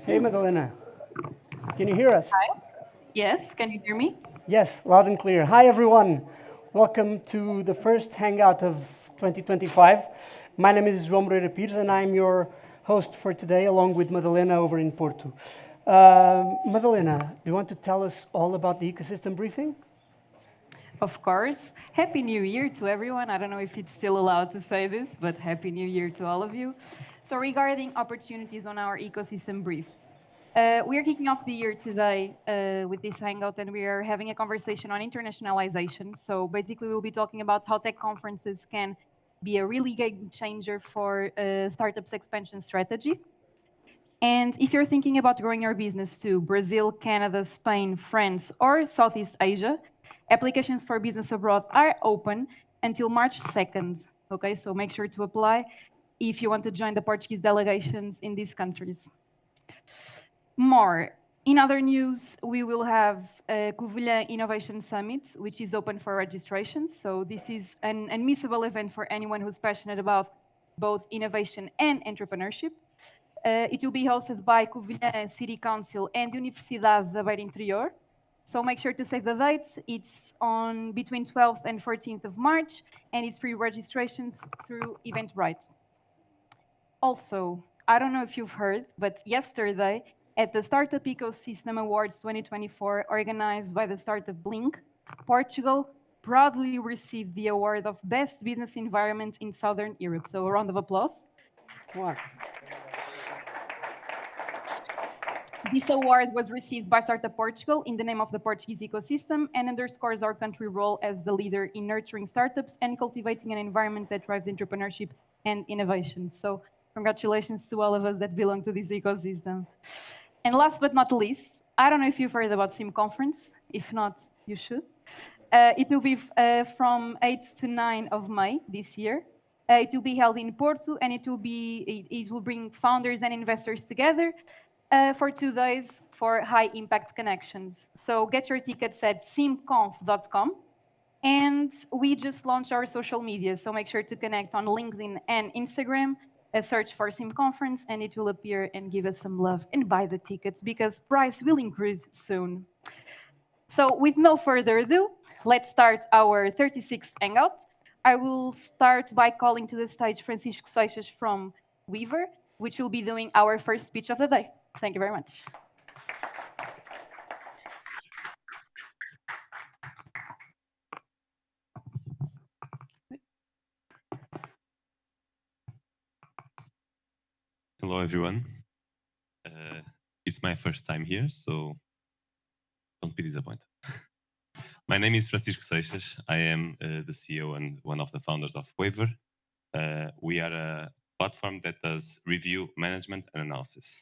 Hey, Madalena. Can you hear us? Hi. Yes, can you hear me? Yes, loud and clear. Hi, everyone. Welcome to the first Hangout of 2025. My name is João Moreira Pires, and I'm your host for today, along with Madalena over in Porto. Madalena, do you want to tell us all about the ecosystem briefing? Of course. Happy New Year to everyone. I don't know if it's still allowed to say this, but Happy New Year to all of you. So, regarding opportunities on our ecosystem brief, we are kicking off the year today with this Hangout, and we are having a conversation on internationalization. So, basically, we'll be talking about how tech conferences can be a really game changer for startups' expansion strategy. And if you're thinking about growing your business to Brazil, Canada, Spain, France, or Southeast Asia, applications for business abroad are open until March 2nd. Okay, so make sure to apply if you want to join the Portuguese delegations in these countries. More. In other news, we will have a Covilhã Innovation Summit, which is open for registration. So this is an unmissable event for anyone who's passionate about both innovation and entrepreneurship. It will be hosted by Covilhã City Council and Universidade da Beira Interior. So make sure to save the dates. It's on between 12th and 14th of March, and it's free registrations through Eventbrite. Also, I don't know if you've heard, but yesterday at the Startup Ecosystem Awards 2024, organized by the Startup Blink, Portugal proudly received the award of Best Business Environment in Southern Europe. So a round of applause. What? This award was received by Startup Portugal in the name of the Portuguese ecosystem and underscores our country role as the leader in nurturing startups and cultivating an environment that drives entrepreneurship and innovation. So congratulations to all of us that belong to this ecosystem. And last but not least, I don't know if you've heard about SIM Conference. If not, you should. It will be from 8 to 9 of May this year. It will be held in Porto, and it will bring founders and investors together for 2 days for high impact connections. So get your tickets at simconf.com. And we just launched our social media, so make sure to connect on LinkedIn and Instagram, search for Sim Conference, and it will appear, and give us some love and buy the tickets because price will increase soon. So with no further ado, let's start our 36th Hangout. I will start by calling to the stage Francisco Seixas from Weaver, which will be doing our first speech of the day. Thank you very much. Hello, everyone. It's my first time here, so don't be disappointed. My name is Francisco Seixas. I am the CEO and one of the founders of Waver. We are a platform that does review management and analysis.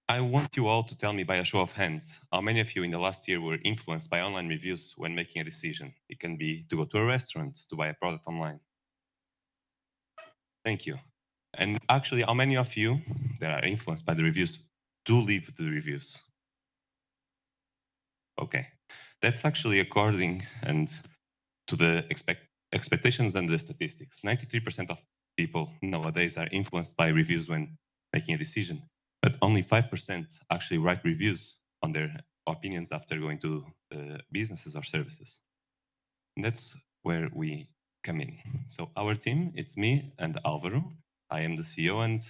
I want you all to tell me by a show of hands, how many of you in the last year were influenced by online reviews when making a decision? It can be to go to a restaurant, to buy a product online. Thank you. And actually, how many of you that are influenced by the reviews do leave the reviews? Okay, that's actually according and to the expectations and the statistics. 93% of people nowadays are influenced by reviews when making a decision, but only 5% actually write reviews on their opinions after going to businesses or services. And that's where we come in. So our team, it's me and Alvaro. I am the CEO and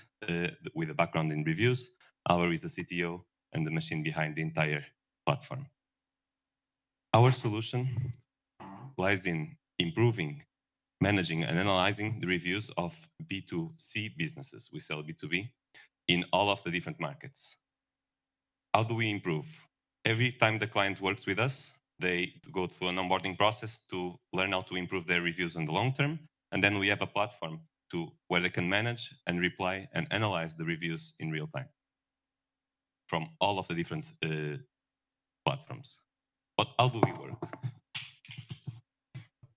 with a background in reviews. Alvaro is the CTO and the machine behind the entire platform. Our solution lies in improving, managing, and analyzing the reviews of B2C businesses. We sell B2B in all of the different markets. How do we improve? Every time the client works with us, they go through an onboarding process to learn how to improve their reviews in the long term. And then we have a platform where they can manage and reply and analyze the reviews in real time from all of the different platforms. But how do we work?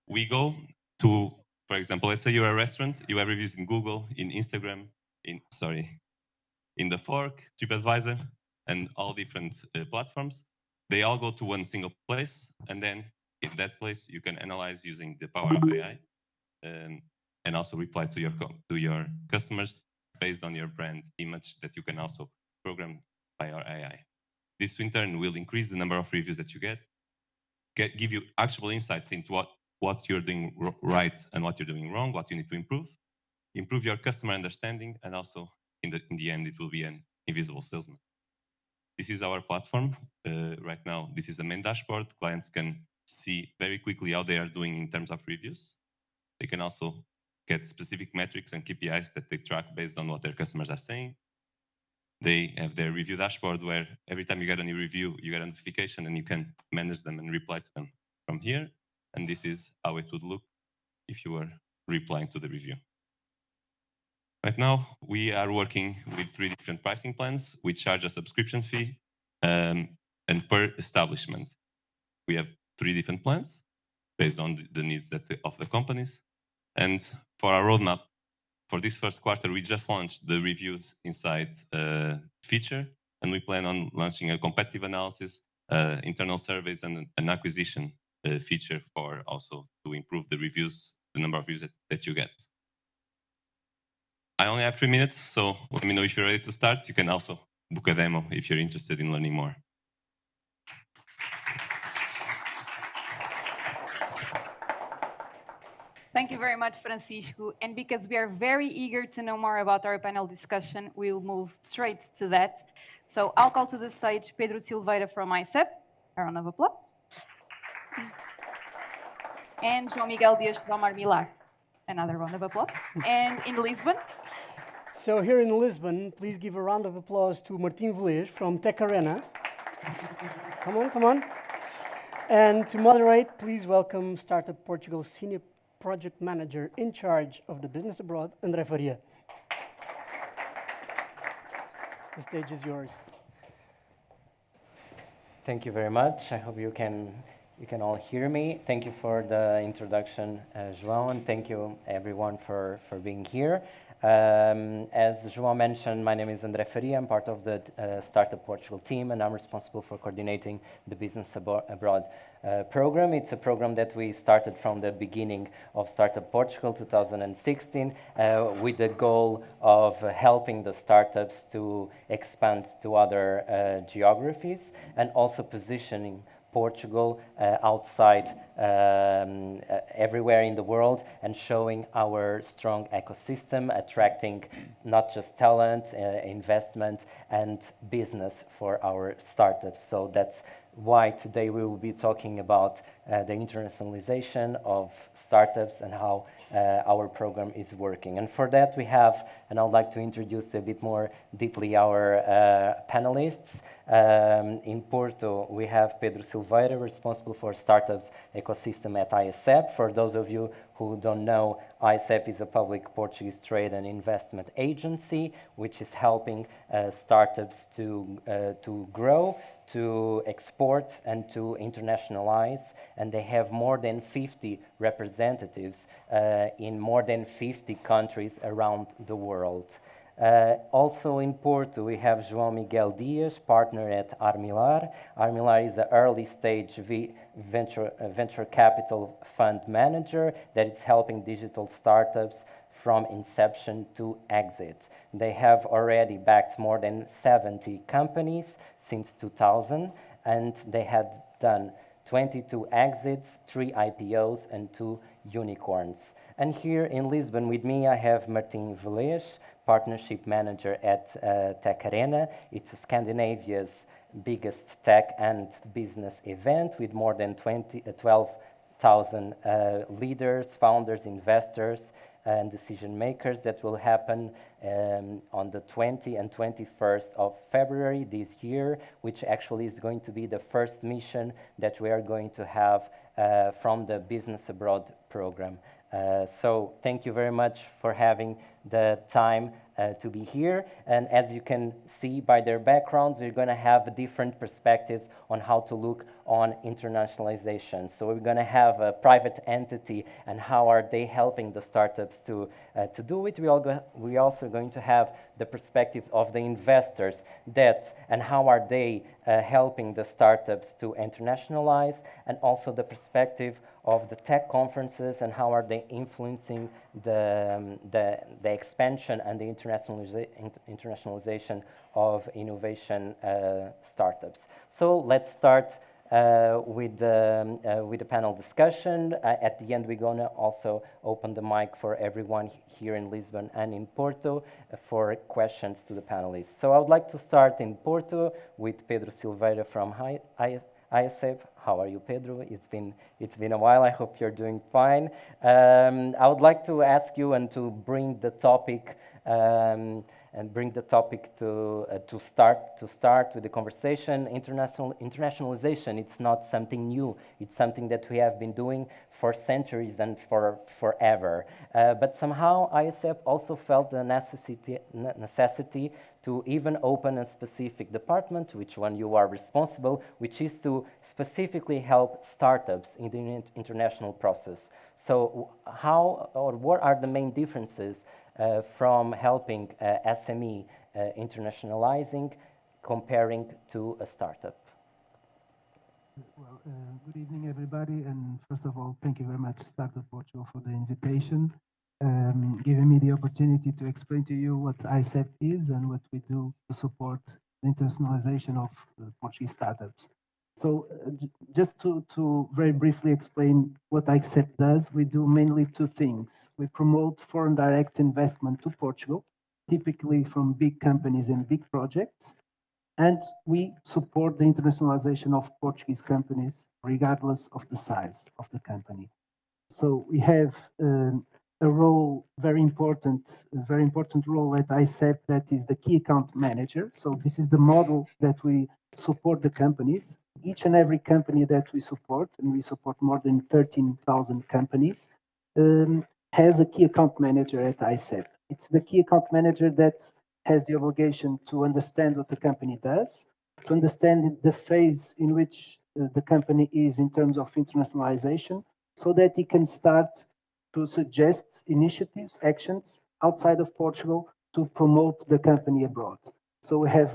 We go to, for example, let's say you're a restaurant, you have reviews in Google, in Instagram, in the Fork, TripAdvisor, and all different platforms. They all go to one single place, and then in that place you can analyze using the power of AI, and also reply to your customers based on your brand image that you can also programmed by our AI. This, in turn, will increase the number of reviews that you get give you actionable insights into what you're doing right and what you're doing wrong, what you need to improve your customer understanding, and also, in the end, it will be an invisible salesman. This is our platform. Right now, this is the main dashboard. Clients can see very quickly how they are doing in terms of reviews. They can also get specific metrics and KPIs that they track based on what their customers are saying. They have their review dashboard where every time you get a new review, you get a notification and you can manage them and reply to them from here. And this is how it would look if you were replying to the review. Right now, we are working with 3 different pricing plans. We charge a subscription fee and per establishment. We have 3 different plans based on the needs of the companies. And for our roadmap, for this first quarter, we just launched the reviews inside feature, and we plan on launching a competitive analysis, internal surveys, and an acquisition feature for also to improve the reviews, the number of reviews that you get. I only have 3 minutes, so let me know if you're ready to start. You can also book a demo if you're interested in learning more. Thank you very much, Francisco. And because we are very eager to know more about our panel discussion, we'll move straight to that. So I'll call to the stage Pedro Silveira from ICEP. A round of applause. And João Miguel Dias from Armilar. Another round of applause. And in Lisbon. So here in Lisbon, please give a round of applause to Martin Velez from Tech Arena. Come on, come on. And to moderate, please welcome Startup Portugal's Senior Project Manager in charge of the business abroad, André Faria. The stage is yours. Thank you very much. I hope you can all hear me. Thank you for the introduction, João, and thank you everyone for being here. As João mentioned, my name is André Faria. I'm part of the Startup Portugal team, and I'm responsible for coordinating the Business Abroad program. It's a program that we started from the beginning of Startup Portugal 2016 with the goal of helping the startups to expand to other geographies and also positioning Portugal outside everywhere in the world and showing our strong ecosystem, attracting not just talent, investment, and business for our startups. So that's why today we will be talking about the internationalization of startups and how our program is working. And for that we have, and I would like to introduce a bit more deeply our panelists. In Porto, we have Pedro Silveira, responsible for startups ecosystem at ICEP. For those of you who don't know, ICEP is a public Portuguese trade and investment agency, which is helping startups to grow, to export, and to internationalize. And they have more than 50 representatives in more than 50 countries around the world. Also in Porto, we have João Miguel Dias, partner at Armilar. Armilar is an early-stage venture capital fund manager that is helping digital startups from inception to exit. They have already backed more than 70 companies since 2000, and they had done 22 exits, 3 IPOs, and 2 unicorns. And here in Lisbon with me, I have Martin Velez, Partnership Manager at Tech Arena. It's Scandinavia's biggest tech and business event with more than 12,000 leaders, founders, investors, and decision makers that will happen on the 20th and 21st of February this year, which actually is going to be the first mission that we are going to have from the Business Abroad program. So thank you very much for having the time to be here. And as you can see by their backgrounds, we're going to have different perspectives on how to look on internationalization. So we're going to have a private entity and how are they helping the startups to do it. We also going to have the perspective of the investors and how are they helping the startups to internationalize, and also the perspective of the tech conferences and how are they influencing the expansion and the internationalization of innovation startups. So let's start with the panel discussion. At the end, we're going to also open the mic for everyone here in Lisbon and in Porto for questions to the panelists. So I would like to start in Porto with Pedro Silveira from ISEB. How are you, Pedro? It's been a while. I hope you're doing fine. I would like to ask you and to bring the topic to start with the conversation. Internationalization, it's not something new. It's something that we have been doing for centuries and for forever. But somehow ISEP also felt the necessity to even open a specific department, which one you are responsible, which is to specifically help startups in the international process. So how or what are the main differences from helping SME internationalizing comparing to a startup? Well, good evening, everybody. And first of all, thank you very much, Startup Portugal, for the invitation, giving me the opportunity to explain to you what ICEP is and what we do to support the internationalization of Portuguese startups. So just to very briefly explain what ICEP does, we do mainly two things. We promote foreign direct investment to Portugal, typically from big companies and big projects. And we support the internationalization of Portuguese companies, regardless of the size of the company. So we have a role, a very important role at ICEP, that is the key account manager. So this is the model that we support the companies. Each and every company that we support, and we support more than 13,000 companies, has a key account manager at ICEP. It's the key account manager that has the obligation to understand what the company does, to understand the phase in which the company is in terms of internationalization, so that he can start to suggest initiatives, actions outside of Portugal to promote the company abroad. So we have,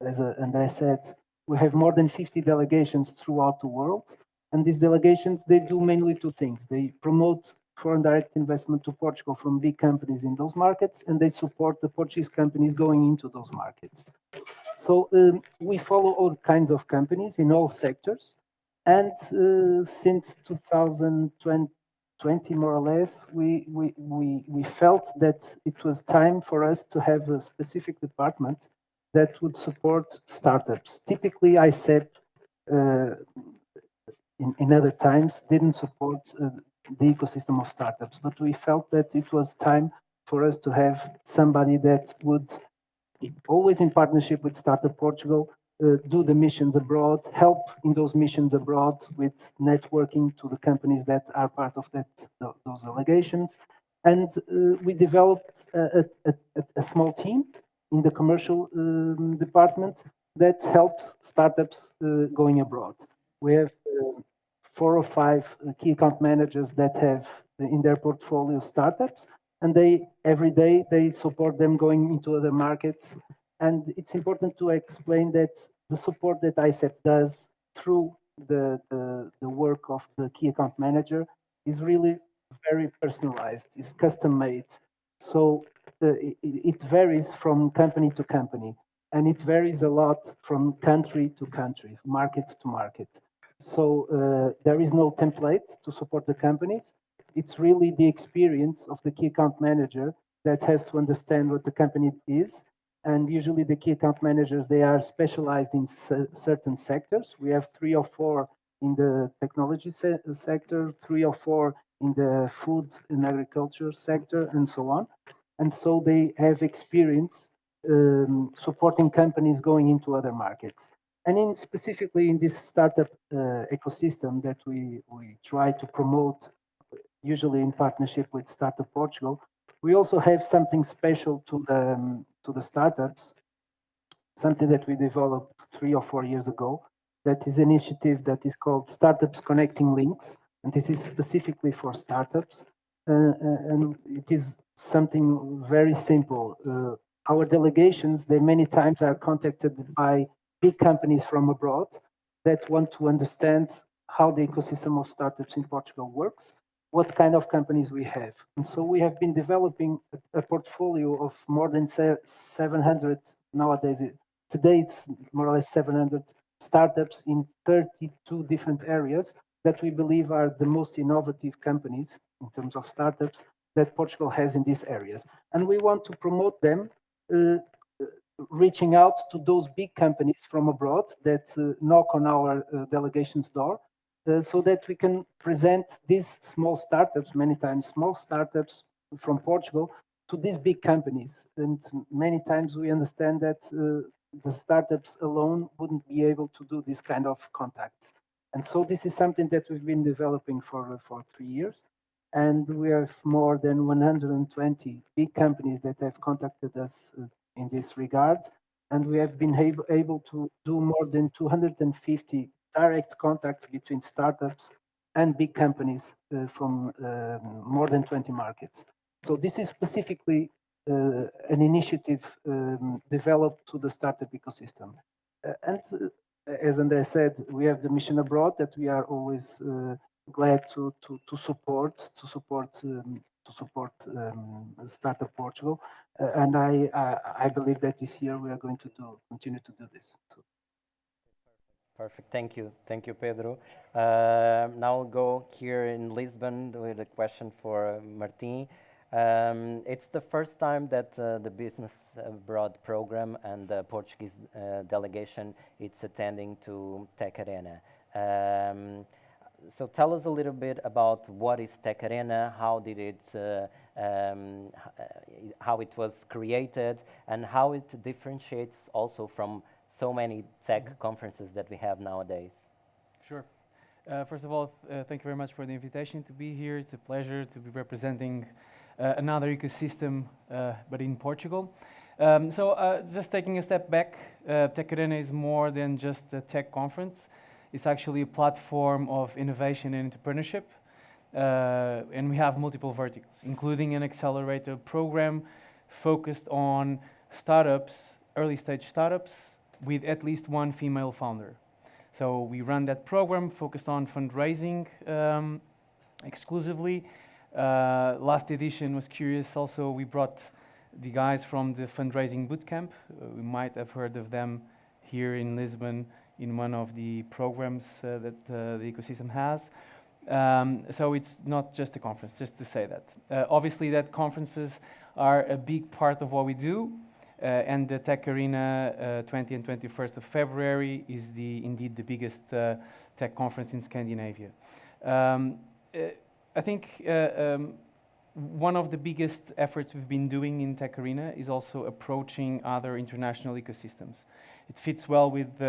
as André said, we have more than 50 delegations throughout the world. And these delegations, they do mainly two things. They promote foreign direct investment to Portugal from big companies in those markets, and they support the Portuguese companies going into those markets. So we follow all kinds of companies in all sectors. And since 2020, more or less, we felt that it was time for us to have a specific department that would support startups. Typically, ICEP, in other times, didn't support the ecosystem of startups, but we felt that it was time for us to have somebody that would, always in partnership with Startup Portugal, do the missions abroad, help in those missions abroad with networking to the companies that are part of those delegations. And we developed a small team in the commercial department that helps startups going abroad. We have 4 or 5 key account managers that have in their portfolio startups, and every day they support them going into other markets. And it's important to explain that the support that ICEP does through the work of the key account manager is really very personalized, is custom made. So it varies from company to company, and it varies a lot from country to country, market to market. So there is no template to support the companies. It's really the experience of the key account manager that has to understand what the company is. And usually the key account managers, they are specialized in certain sectors. We have 3 or 4 in the technology sector, 3 or 4 in the food and agriculture sector, and so on. And so they have experience supporting companies going into other markets. And specifically in this startup ecosystem that we try to promote, usually in partnership with Startup Portugal, we also have something special to the startups, something that we developed 3 or 4 years ago. That is an initiative that is called Startups Connecting Links, and this is specifically for startups. And it is something very simple. Our delegations, they many times are contacted by big companies from abroad that want to understand how the ecosystem of startups in Portugal works. what kind of companies we have. And so we have been developing a portfolio of more than 700 nowadays. Today it's more or less 700 startups in 32 different areas that we believe are the most innovative companies in terms of startups that Portugal has in these areas. And we want to promote them, reaching out to those big companies from abroad that knock on our delegation's door, so that we can present these small startups, many times small startups from Portugal, to these big companies. And many times we understand that the startups alone wouldn't be able to do this kind of contacts. And so this is something that we've been developing for 3 years. And we have more than 120 big companies that have contacted us in this regard. And we have been able to do more than 250 direct contacts between startups and big companies from more than 20 markets. So this is specifically an initiative developed to the startup ecosystem. And as André said, we have the mission abroad that we are always glad to support Startup Portugal, and I believe that this year we are going to continue to do this. So. Perfect. Thank you, Pedro. Now we'll go here in Lisbon with a question for Martin. It's the first time that the Business Abroad program and the Portuguese delegation is attending to Tech Arena. So tell us a little bit about what is Tech Arena, how did it, how it was created, and how it differentiates also from so many tech conferences that we have nowadays. Sure. First of all, thank you very much for the invitation to be here. It's a pleasure to be representing another ecosystem, but in Portugal. Just taking a step back, Tech Arena is more than just a tech conference. It's actually a platform of innovation and entrepreneurship. And we have multiple verticals, including an accelerator program focused on startups, early stage startups, with at least one female founder. So we run that program focused on fundraising exclusively. Last edition was curious also. We brought the guys from the fundraising bootcamp. We might have heard of them here in Lisbon in one of the programs that the ecosystem has. So it's not just a conference, just to say that. Obviously that conferences are a big part of what we do. And the Tech Arena 20 and 21st of February is indeed the biggest tech conference in Scandinavia. I think one of the biggest efforts we've been doing in Tech Arena is also approaching other international ecosystems. It fits well with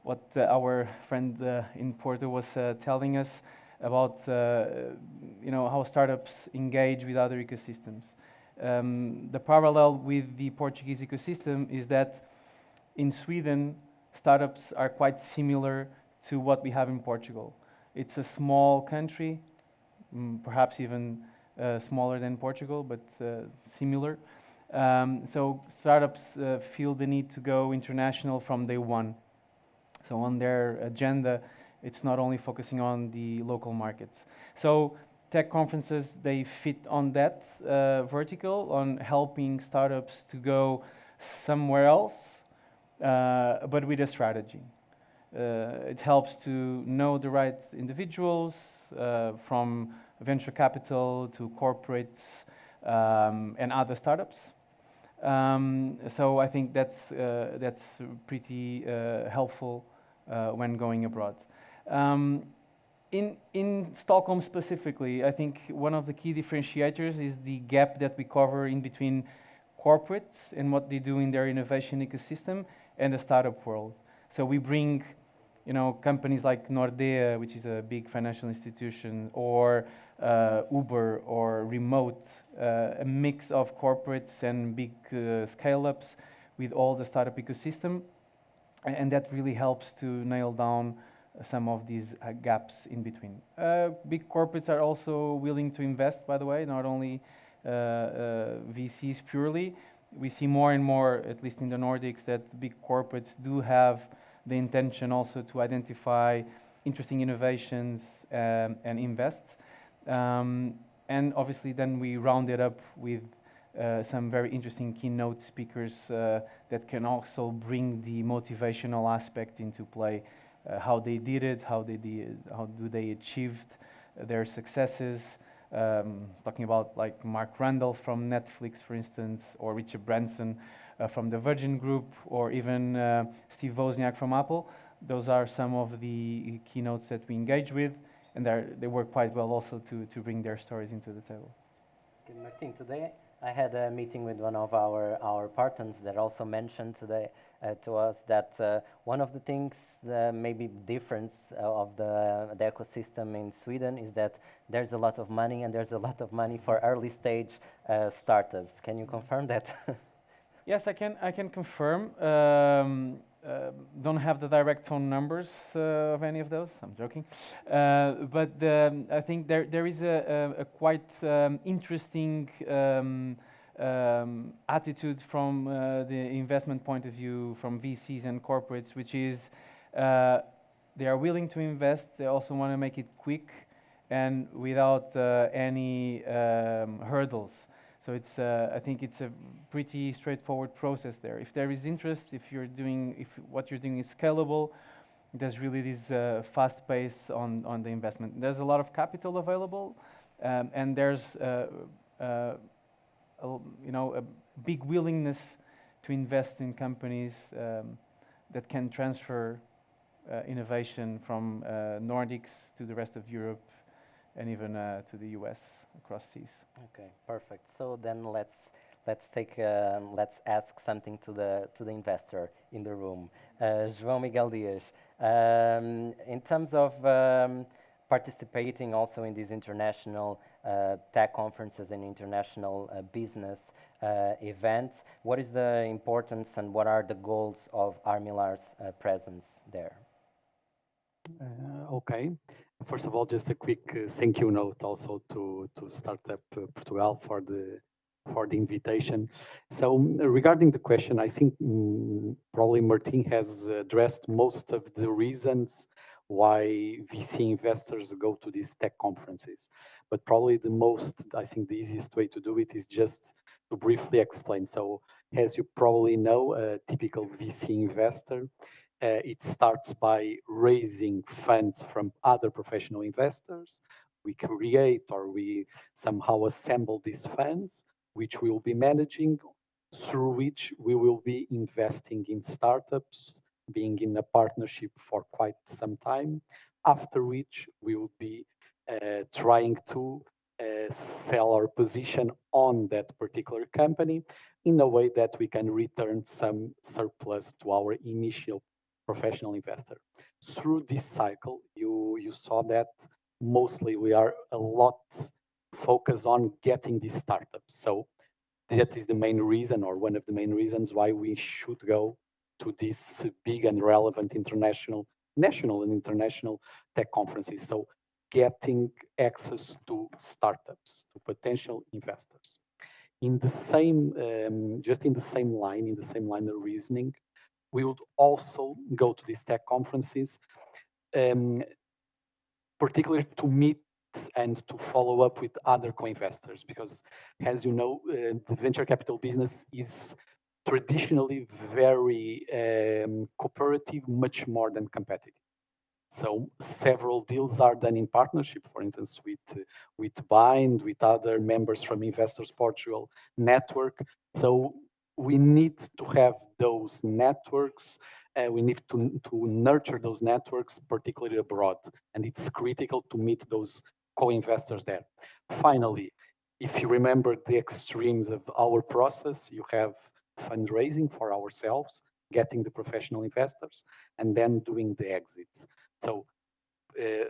what our friend in Porto was telling us about how startups engage with other ecosystems. The parallel with the Portuguese ecosystem is that in Sweden, startups are quite similar to what we have in Portugal. It's a small country, perhaps even smaller than Portugal, but similar. So startups feel the need to go international from day one. So on their agenda, it's not only focusing on the local markets. So tech conferences, they fit on that vertical, on helping startups to go somewhere else, but with a strategy. It helps to know the right individuals, from venture capital to corporates and other startups. So I think that's pretty helpful when going abroad. In Stockholm specifically, I think one of the key differentiators is the gap that we cover in between corporates and what they do in their innovation ecosystem and the startup world. So we bring, companies like Nordea, which is a big financial institution, or Uber or Remote, a mix of corporates and big scale-ups with all the startup ecosystem, and that really helps to nail down some of these gaps in between. Big corporates are also willing to invest, by the way, not only VCs purely. We see more and more, at least in the Nordics, that big corporates do have the intention also to identify interesting innovations and invest. And obviously then we rounded up with some very interesting keynote speakers that can also bring the motivational aspect into play, how they did it, how do they achieved their successes, talking about like Mark Randall from Netflix, for instance, or Richard Branson from the Virgin Group, or even Steve Wozniak from Apple. Those are some of the keynotes that we engage with, and they work quite well also to bring their stories into the table. Okay, Martin, today I had a meeting with one of our partners that also mentioned today to us that one of the things, maybe difference of the ecosystem in Sweden is that there's a lot of money, and there's a lot of money for early stage startups. Can you confirm that? Yes, I can confirm. Don't have the direct phone numbers of any of those. I'm joking, but I think there is a quite interesting attitude from the investment point of view, from VCs and corporates, which is they are willing to invest. They also want to make it quick and without any hurdles. So it's, I think it's a pretty straightforward process there. If there is interest, if what you're doing is scalable, there's really this fast pace on the investment. There's a lot of capital available, and there's a big willingness to invest in companies that can transfer innovation from Nordics to the rest of Europe, and even to the US across seas. Okay, perfect. So then let's ask something to the investor in the room, João Miguel Dias. In terms of participating also in these international tech conferences and international business events, what is the importance and what are the goals of Armilar's presence there? Okay. First of all, just a quick thank you note also to Startup Portugal for the invitation. So regarding the question, I think probably Martin has addressed most of the reasons why VC investors go to these tech conferences. But probably I think the easiest way to do it is just to briefly explain. So as you probably know, a typical VC investor, it starts by raising funds from other professional investors. We create or we somehow assemble these funds, which we will be managing, through which we will be investing in startups, being in a partnership for quite some time, after which we will be trying to sell our position on that particular company in a way that we can return some surplus to our initial professional investor. Through this cycle, you saw that mostly we are a lot focused on getting these startups. So that is the main reason, or one of the main reasons, why we should go to these big and relevant national and international tech conferences. So getting access to startups, to potential investors. In the same, just in the same line of reasoning, we would also go to these tech conferences, particularly to meet and to follow up with other co-investors, because as you know, the venture capital business is traditionally very cooperative, much more than competitive. So several deals are done in partnership, for instance, with Bind, with other members from Investors Portugal network. So we need to have those networks. We need to nurture those networks, particularly abroad. And it's critical to meet those co-investors there. Finally, if you remember the extremes of our process, you have fundraising for ourselves, getting the professional investors, and then doing the exits. So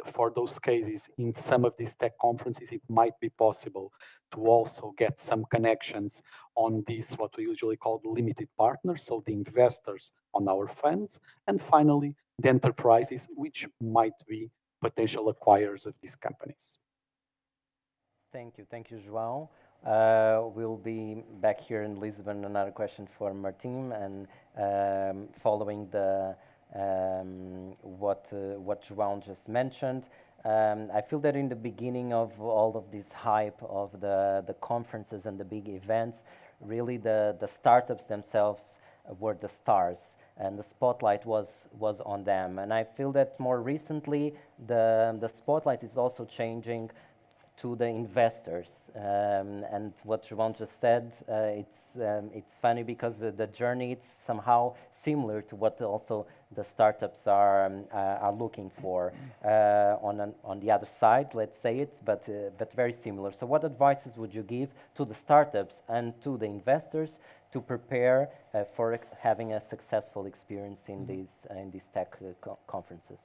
for those cases, in some of these tech conferences, it might be possible to also get some connections on these, what we usually call limited partners, so the investors on our funds, and finally, the enterprises, which might be potential acquirers of these companies. Thank you, João. We'll be back here in Lisbon. Another question for Martin, and following the what João just mentioned, I feel that in the beginning of all of this hype of the conferences and the big events, really the startups themselves were the stars, and the spotlight was on them. And I feel that more recently, the spotlight is also changing to the investors. And what João just said, it's funny because the journey is somehow similar to what also the startups are looking for on the other side, let's say it, but very similar. So what advices would you give to the startups and to the investors to prepare for having a successful experience in these tech conferences?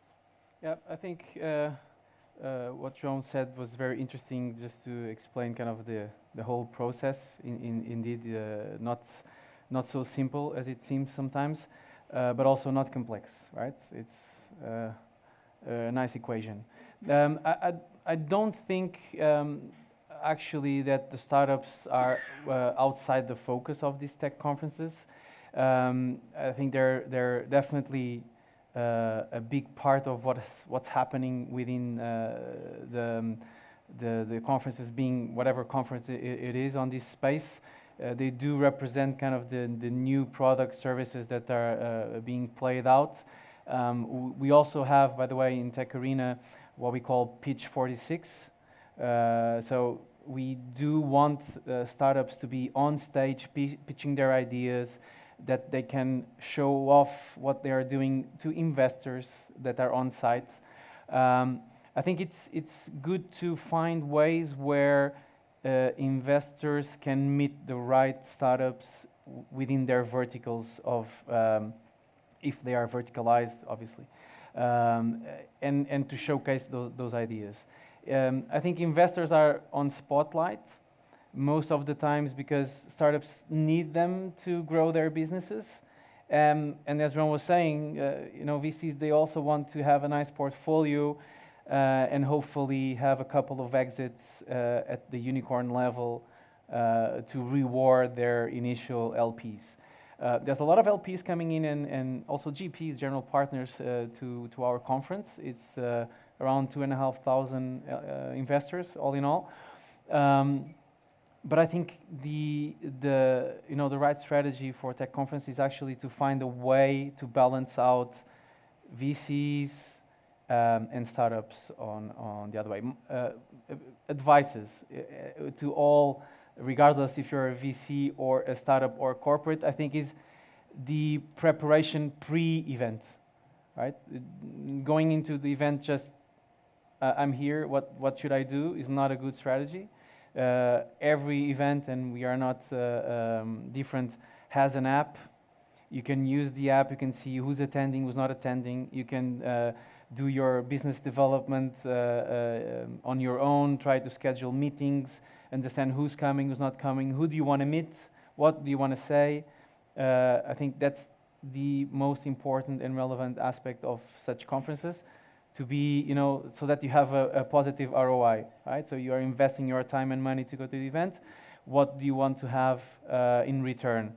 Yeah, I think what João said was very interesting, just to explain kind of the whole process. Indeed, not so simple as it seems sometimes, but also not complex, right? It's a nice equation. I don't think actually that the startups are outside the focus of these tech conferences. I think they're definitely a big part of what's happening within the conferences, being whatever conference it is on this space. They do represent kind of the new product services that are being played out. We also have, by the way, in Tech Arena, what we call Pitch 46. So we do want startups to be on stage pitching their ideas, that they can show off what they are doing to investors that are on site. I think it's good to find ways where investors can meet the right startups within their verticals of, if they are verticalized, obviously, and to showcase those ideas. I think investors are on spotlight most of the times because startups need them to grow their businesses. And as Ron was saying, VCs, they also want to have a nice portfolio and hopefully have a couple of exits at the unicorn level to reward their initial LPs. There's a lot of LPs coming in and also GPs, general partners, to our conference. It's around 2,500 investors all in all. But I think the right strategy for tech conference is actually to find a way to balance out VCs and startups on the other way. Advices to all, regardless if you're a VC or a startup or a corporate, I think is the preparation pre-event, right? Going into the event just, I'm here, what should I do, is not a good strategy. Every event, and we are not different, has an app. You can use the app, you can see who's attending, who's not attending. You can do your business development on your own, try to schedule meetings, understand who's coming, who's not coming, who do you want to meet, what do you want to say. I think that's the most important and relevant aspect of such conferences, to be, so that you have a positive ROI, right? So you are investing your time and money to go to the event. What do you want to have in return?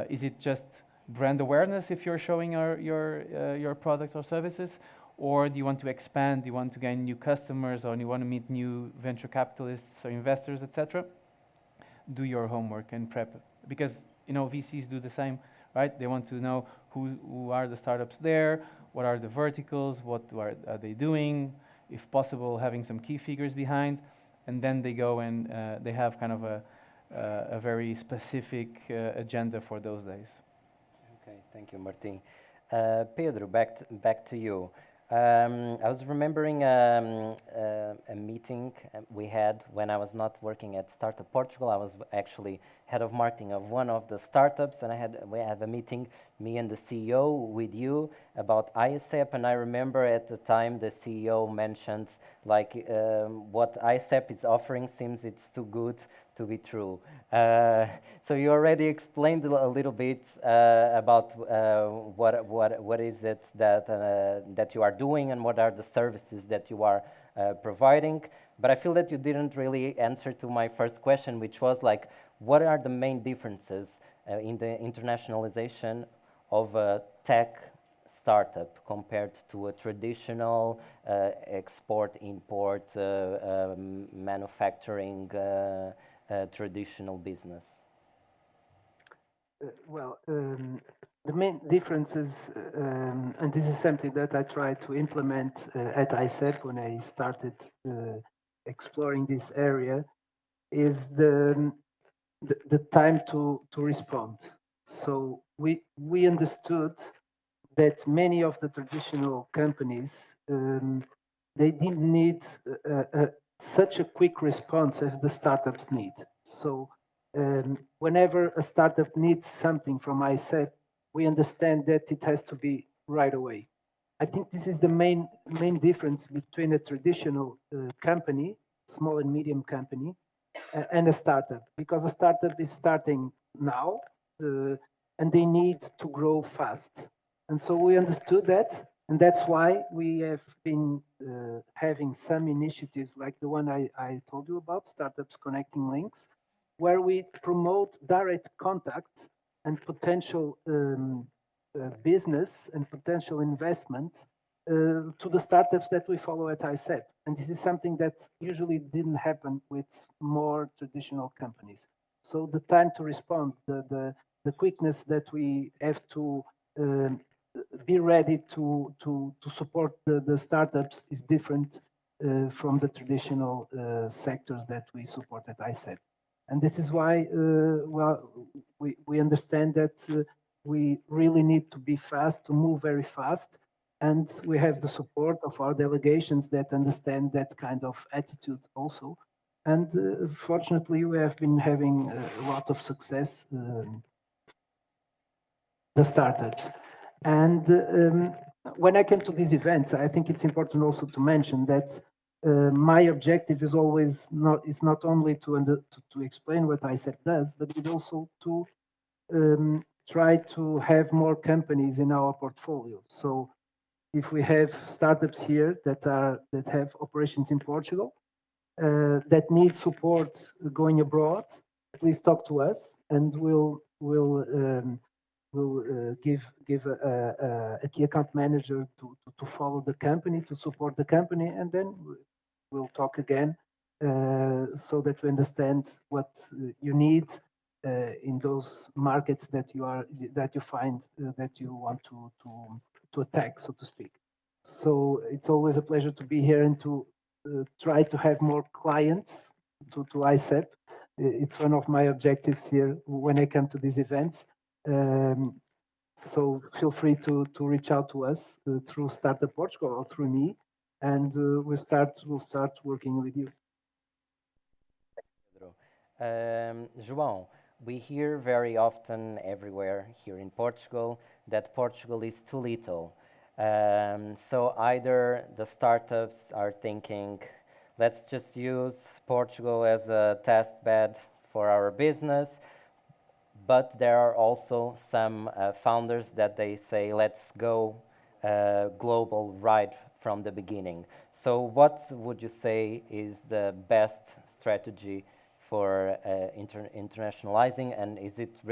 Is it just brand awareness if you're showing your products or services? Or do you want to expand? Do you want to gain new customers, or do you want to meet new venture capitalists or investors, etc.? Do your homework and prep, because VCs do the same, right? They want to know who are the startups there, what are the verticals, what are they doing, if possible, having some key figures behind, and then they go and they have kind of a very specific agenda for those days. Okay, thank you, Martin. Pedro, back to you. I was remembering a meeting we had when I was not working at Startup Portugal. I was actually head of marketing of one of the startups, and we had a meeting, me and the CEO, with you about ISEP. And I remember at the time the CEO mentioned what ISEP is offering seems it's too good to be true. So you already explained a little bit about what is it that you are doing and what are the services that you are providing. But I feel that you didn't really answer to my first question, which was what are the main differences in the internationalization of a tech startup compared to a traditional export-import manufacturing traditional business? The main difference is, and this is something that I tried to implement at ICEP when I started exploring this area, is the time to respond. So we understood that many of the traditional companies they didn't need such a quick response as the startups need. So whenever a startup needs something from ICEP, we understand that it has to be right away. I think this is the main difference between a traditional company, small and medium company, and a startup, because a startup is starting now and they need to grow fast. And so we understood that, and that's why we have been having some initiatives like the one I told you about, Startups Connecting Links, where we promote direct contact and potential business and potential investment to the startups that we follow at ICEP. And this is something that usually didn't happen with more traditional companies. So the time to respond, the quickness that we have to be ready to support the startups is different from the traditional sectors that we support at ICEP. And this is why, well, we understand that we really need to be fast, to move very fast, and we have the support of our delegations that understand that kind of attitude also. And fortunately, we have been having a lot of success, the startups. And when I came to these events, I think it's important also to mention that my objective is always not only to explain what ICEP does, but it also to try to have more companies in our portfolio. So if we have startups here that have operations in Portugal that need support going abroad, please talk to us, and we'll give a key account manager to follow the company, to support the company, and then we'll talk again so that we understand what you need in those markets that you find that you want to attack, so to speak. So it's always a pleasure to be here and to try to have more clients to ICEP. It's one of my objectives here when I come to these events. So feel free to reach out to us through Startup Portugal or through me, and we'll start working with you. João, we hear very often everywhere here in Portugal that Portugal is too little. So either the startups are thinking, let's just use Portugal as a test bed for our business, but there are also some founders that they say, let's go global right from the beginning. So what would you say is the best strategy for internationalizing, and is it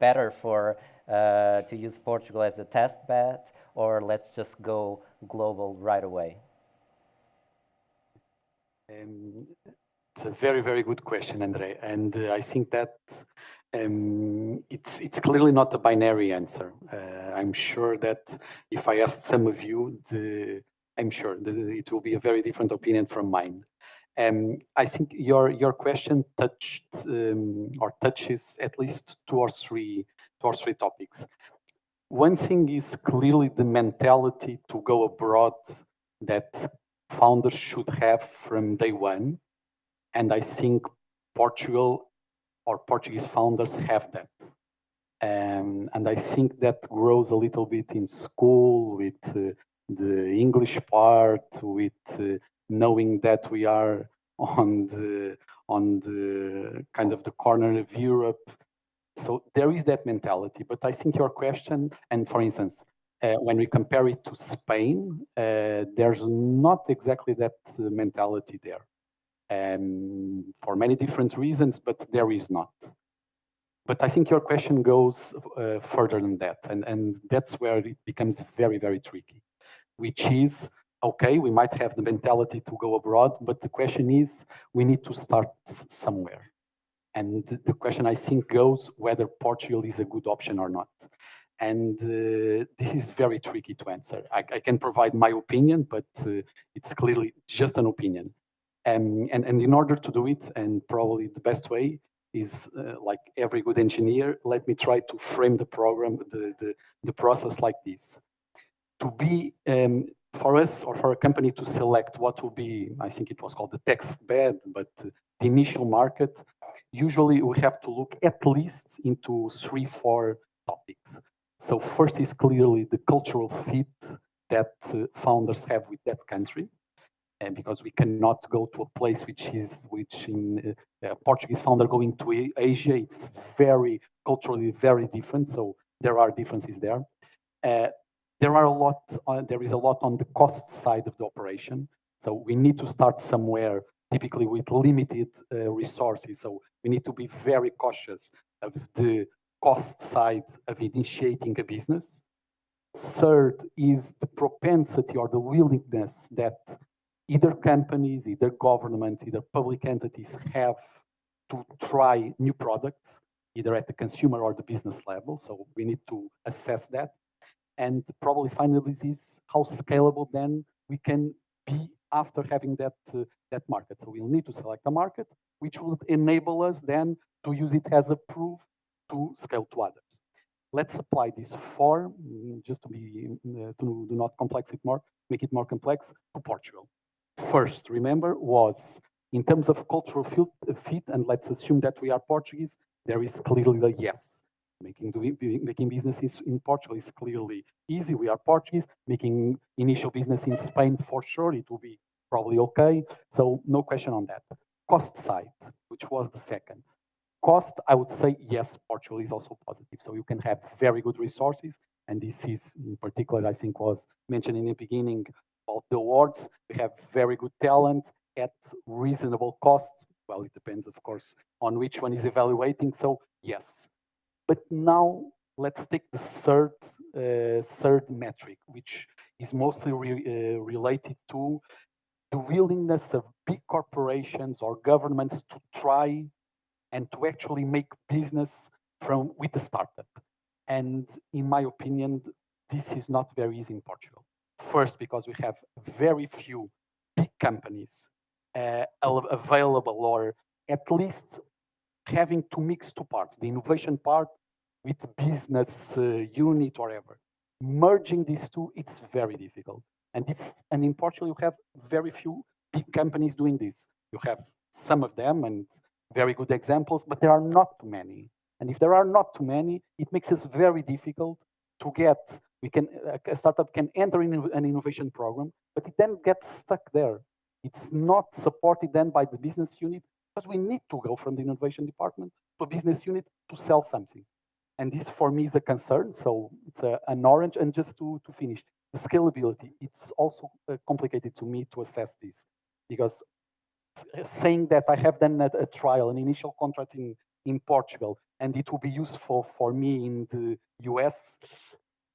better for to use Portugal as a test bed, or let's just go global right away? It's a very, very good question, Andre, and I think that it's clearly not a binary answer. I'm sure that if I asked some of you, I'm sure that it will be a very different opinion from mine. I think your question touched or touches at least two or three topics. One thing is clearly the mentality to go abroad that founders should have from day one. And I think Portugal or Portuguese founders have that. And I think that grows a little bit in school with the English part, with knowing that we are on the kind of the corner of Europe. So there is that mentality. But I think your question, and for instance, when we compare it to Spain, there's not exactly that mentality there. For many different reasons, but there is not. But I think your question goes further than that, and that's where it becomes very, very tricky, which is, okay, we might have the mentality to go abroad, but the question is, we need to start somewhere. And the question, I think, goes whether Portugal is a good option or not. And this is very tricky to answer. I can provide my opinion, but it's clearly just an opinion. And in order to do it, and probably the best way is like every good engineer, let me try to frame the program, the process like this. To be, for us or for a company to select what will be, I think it was called the text bed, but the initial market, usually we have to look at least into 3-4 topics. So first is clearly the cultural fit that founders have with that country, and because we cannot go to a place which in a Portuguese founder going to Asia, it's very culturally very different. So there are differences there. There is a lot on the cost side of the operation. So we need to start somewhere, typically with limited resources. So we need to be very cautious of the cost side of initiating a business. Third is the propensity or the willingness that either companies, either governments, either public entities have to try new products, either at the consumer or the business level. So we need to assess that. And probably finally is how scalable then we can be after having that market. So we'll need to select a market which will enable us then to use it as a proof to scale to others. Let's apply this for, just to do not make it more complex, to Portugal. First, remember, was in terms of cultural fit, and let's assume that we are Portuguese, there is clearly a yes. Making businesses in Portugal is clearly easy. We are Portuguese. Making initial business in Spain, for sure, it will be probably okay. So no question on that. Cost side, which was the second. Cost, I would say, yes, Portugal is also positive. So you can have very good resources. And this is, in particular, I think was mentioned in the beginning of the awards. We have very good talent at reasonable cost. Well, it depends, of course, on which one is evaluating. So yes. But now let's take the third metric, which is mostly related to the willingness of big corporations or governments to try and to actually make business with a startup. And in my opinion, this is not very easy in Portugal. First, because we have very few big companies available, or at least having to mix two parts, the innovation part with business unit or whatever. Merging these two, it's very difficult. And in Portugal, you have very few big companies doing this. You have some of them and very good examples, but there are not too many. And if there are not too many, it makes it very difficult to get, a startup can enter in an innovation program, but it then gets stuck there. It's not supported then by the business unit, because we need to go from the innovation department to a business unit to sell something. And this for me is a concern. So it's an orange. And just to finish, the scalability, it's also complicated to me to assess this, because saying that I have done a trial, an initial contract in Portugal, and it will be useful for me in the US,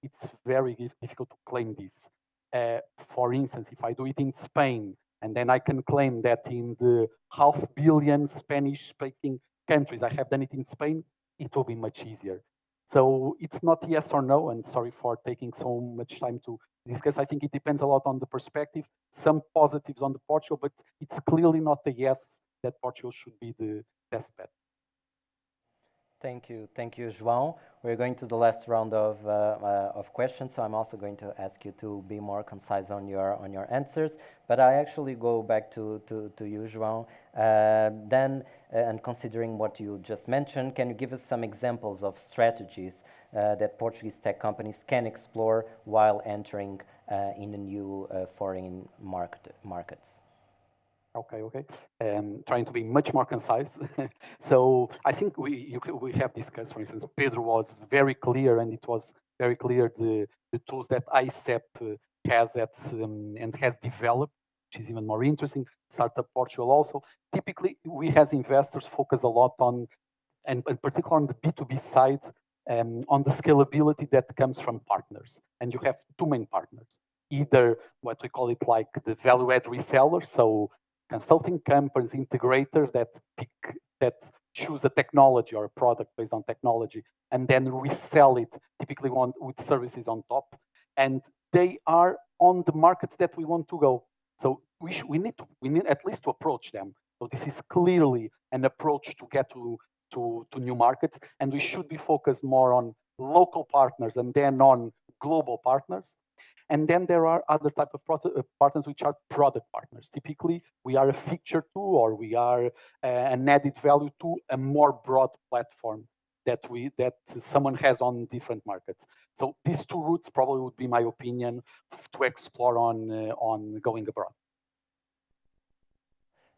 it's very difficult to claim this. For instance, if I do it in Spain, and then I can claim that in the 500 million Spanish-speaking countries, I have done it in Spain, it will be much easier. So it's not yes or no, and sorry for taking so much time to discuss. I think it depends a lot on the perspective. Some positives on the Portugal, but it's clearly not a yes that Portugal should be the best bet. Thank you, João. We're going to the last round of questions, so I'm also going to ask you to be more concise on your answers. But I actually go back to you, João. And considering what you just mentioned, can you give us some examples of strategies that Portuguese tech companies can explore while entering in a new foreign markets? Okay. Trying to be much more concise. So I think we have discussed, for instance, Pedro was very clear, and it was very clear the tools that ICEP has and has developed, which is even more interesting. Startup Portugal also. Typically, we as investors focus a lot on and particularly on the B2B side, on the scalability that comes from partners. And you have two main partners, either what we call it like the value add resellers, so consulting companies, integrators that choose a technology or a product based on technology and then resell it, typically with services on top. And they are on the markets that we want to go. So we need at least to approach them. So this is clearly an approach to get to new markets, and we should be focused more on local partners and then on global partners. And then there are other type of partners which are product partners. Typically, we are a feature to, or we are an added value to a more broad platform that someone has on different markets. So these two routes probably would be my opinion to explore on going abroad.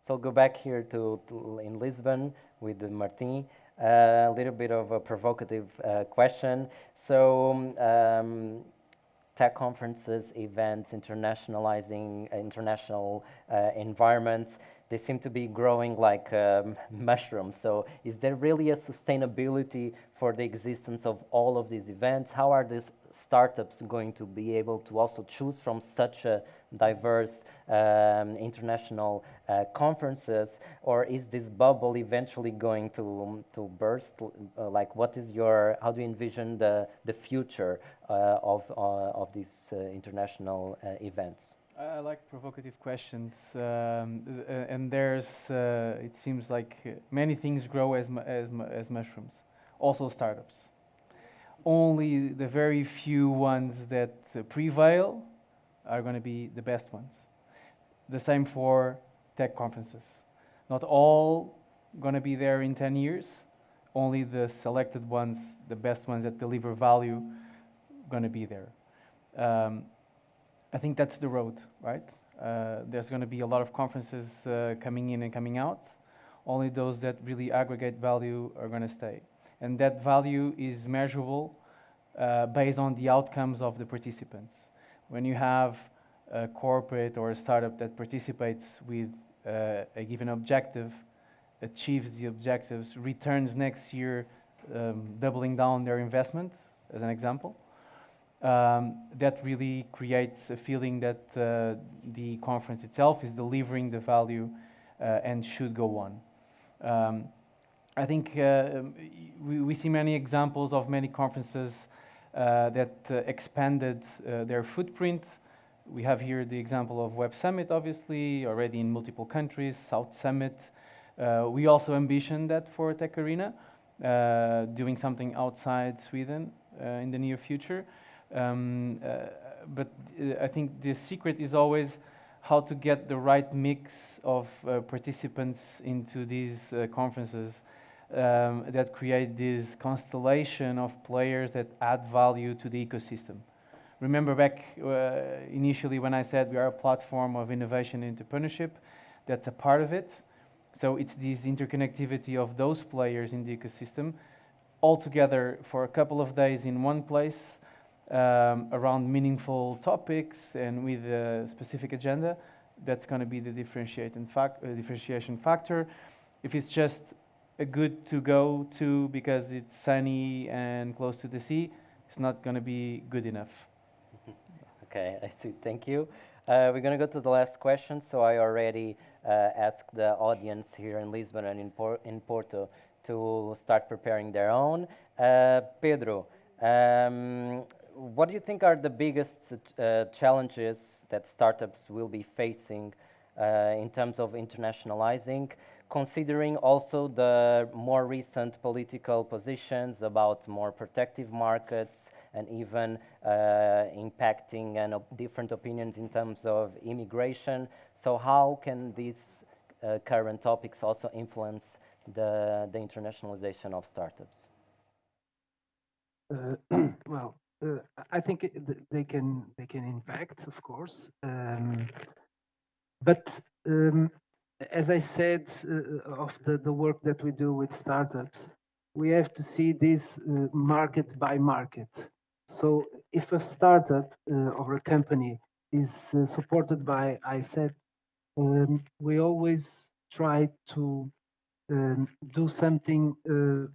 So go back here to in Lisbon with Martin. A little bit of a provocative question. So tech conferences, events, international environments, they seem to be growing like mushrooms. So is there really a sustainability for the existence of all of these events? How are these startups going to be able to also choose from such a diverse international conferences, or is this bubble eventually going to burst? Like, what is how do you envision the future of these international events? I like provocative questions, and there's. It seems like many things grow as mushrooms, also startups. Only the very few ones that prevail are going to be the best ones. The same for tech conferences. Not all going to be there in 10 years. Only the selected ones, the best ones that deliver value, going to be there. I think that's the road, right? There's going to be a lot of conferences coming in and coming out. Only those that really aggregate value are going to stay. And that value is measurable based on the outcomes of the participants. When you have a corporate or a startup that participates with a given objective, achieves the objectives, returns next year, doubling down their investment, as an example, that really creates a feeling that the conference itself is delivering the value and should go on. I think we see many examples of many conferences that expanded their footprint. We have here the example of Web Summit, obviously, already in multiple countries, South Summit. We also ambition that for Tech Arena, doing something outside Sweden in the near future. But I think the secret is always how to get the right mix of participants into these conferences that create this constellation of players that add value to the ecosystem. Remember back initially when I said we are a platform of innovation and entrepreneurship, that's a part of it. So it's this interconnectivity of those players in the ecosystem all together for a couple of days in one place around meaningful topics and with a specific agenda. That's going to be the differentiation factor. If it's just a good to go to because it's sunny and close to the sea, it's not going to be good enough. Okay, I see. Thank you. We're going to go to the last question. So I already asked the audience here in Lisbon and in Porto to start preparing their own. Pedro, what do you think are the biggest challenges that startups will be facing in terms of internationalizing, considering also the more recent political positions about more protective markets and even impacting different opinions in terms of immigration? So how can these current topics also influence the internationalization of startups? Well, I think they can impact, of course, but as I said, of the work that we do with startups, we have to see this market by market. So if a startup or a company is supported by ISET, we always try to do something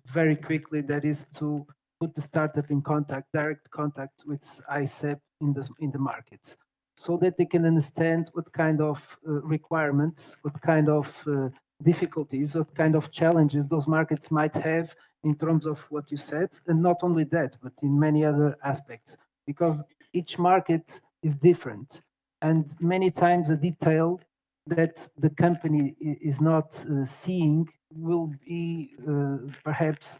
very quickly, that is to put the startup in contact, direct contact with ICEP in the markets, so that they can understand what kind of requirements, what kind of difficulties, what kind of challenges those markets might have in terms of what you said, and not only that, but in many other aspects, because each market is different, and many times a detail that the company is not seeing will be perhaps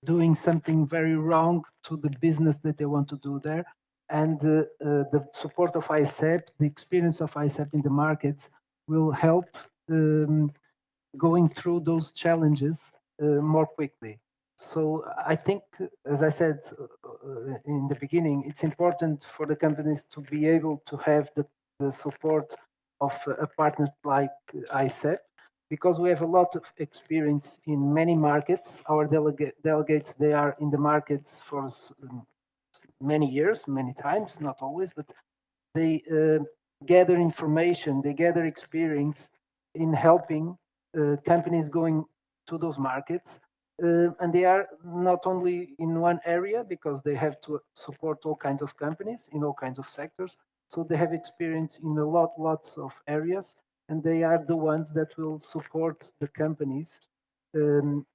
doing something very wrong to the business that they want to do there. And the support of ICEP, the experience of ICEP in the markets will help going through those challenges more quickly. So I think, as I said in the beginning, it's important for the companies to be able to have the support of a partner like ICEP, because we have a lot of experience in many markets. Our delegates, they are in the markets for many years, many times, not always, but they gather information, they gather experience in helping companies going to those markets. And they are not only in one area, because they have to support all kinds of companies in all kinds of sectors. So they have experience in lots of areas, and they are the ones that will support the companies in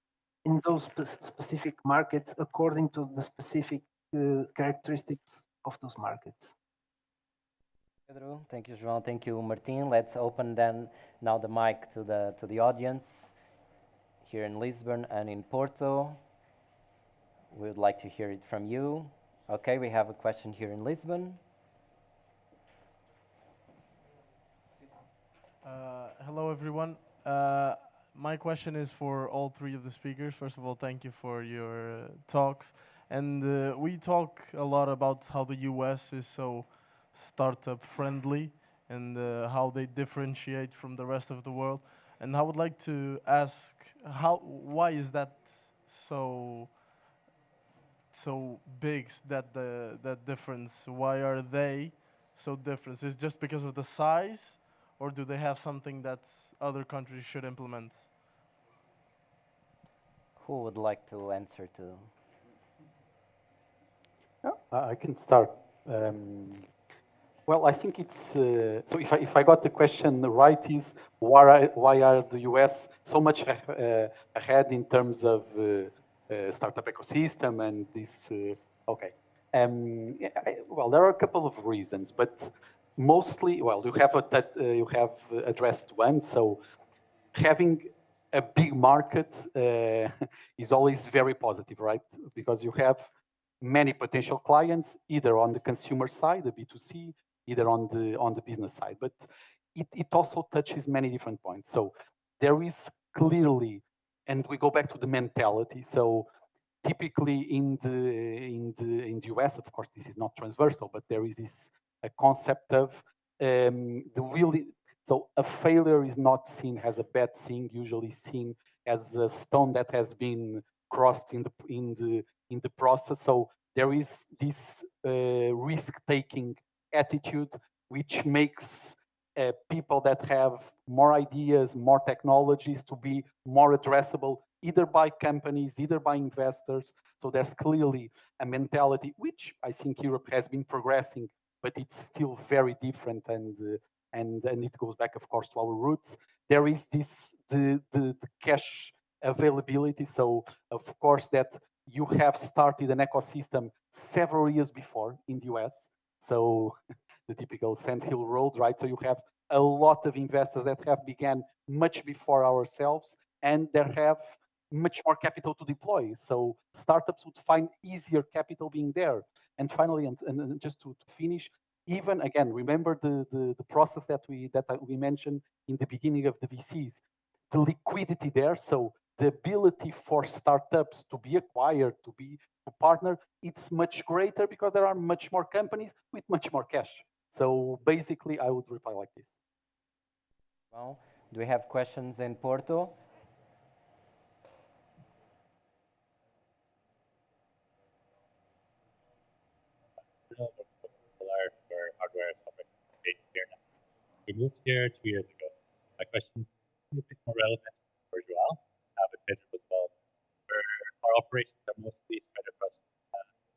those specific markets according to the specific characteristics of those markets. Pedro, thank you, João. Thank you, Martin. Let's open then now the mic to the audience here in Lisbon and in Porto. We would like to hear it from you. Okay, we have a question here in Lisbon. Hello, everyone. My question is for all three of the speakers. First of all, thank you for your talks. And we talk a lot about how the US is so startup friendly and how they differentiate from the rest of the world. And I would like to ask, why is that so big, that difference? Why are they so different? Is it just because of the size, or do they have something that other countries should implement? Who would like to answer to? I can start. Well, I think it's so. If I got the question right, is why are the US so much ahead in terms of startup ecosystem and this? Okay. Yeah, well, there are a couple of reasons, but mostly, well, you have addressed one. So having a big market is always very positive, right? Because you have many potential clients, either on the consumer side, the B2C, either on the business side. But it also touches many different points. So there is clearly, and we go back to the mentality. So typically in the US, of course, this is not transversal, but there is this a concept of so a failure is not seen as a bad thing, usually seen as a stone that has been crossed in the process. So there is this risk-taking attitude, which makes people that have more ideas, more technologies to be more addressable, either by companies, either by investors. So there's clearly a mentality, which I think Europe has been progressing, but it's still very different, and it goes back, of course, to our roots. There is this the cash availability. So of course that you have started an ecosystem several years before in the US. So the typical Sand Hill Road, right? So you have a lot of investors that have began much before ourselves, and they have much more capital to deploy. So startups would find easier capital being there. And finally, and just to finish, even again, remember the process that we mentioned in the beginning of the VCs, the liquidity there. So the ability for startups to be acquired, to partner, it's much greater because there are much more companies with much more cash. So basically, I would reply like this. Well, do we have questions in Porto? For hardware software based here now. We moved here 2 years ago. My question is a bit more relevant. operations are mostly spread across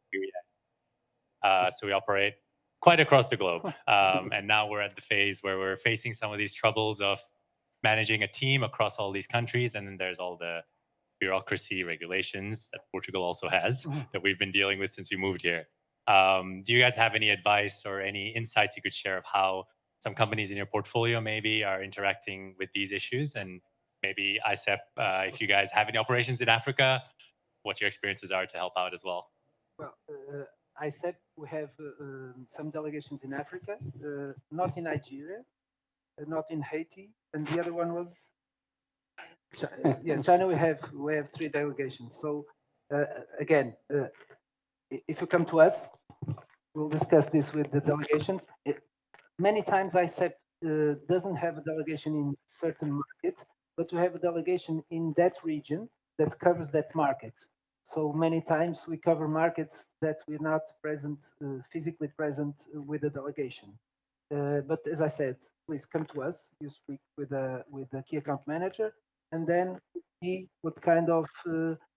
Iberia. So we operate quite across the globe. And now we're at the phase where we're facing some of these troubles of managing a team across all these countries. And then there's all the bureaucracy regulations that Portugal also has that we've been dealing with since we moved here. Do you guys have any advice or any insights you could share of how some companies in your portfolio maybe are interacting with these issues? And maybe ICEP, if you guys have any operations in Africa, what your experiences are to help out as well. Well, ICEP, we have some delegations in Africa, not in Nigeria, not in Haiti, and the other one was China. We have 3 delegations. So again, if you come to us, we'll discuss this with the delegations. Many times ICEP doesn't have a delegation in certain markets, but we have a delegation in that region that covers that market. So many times we cover markets that we're not present, physically present with the delegation. But as I said, please come to us. You speak with the key account manager, and then see what kind of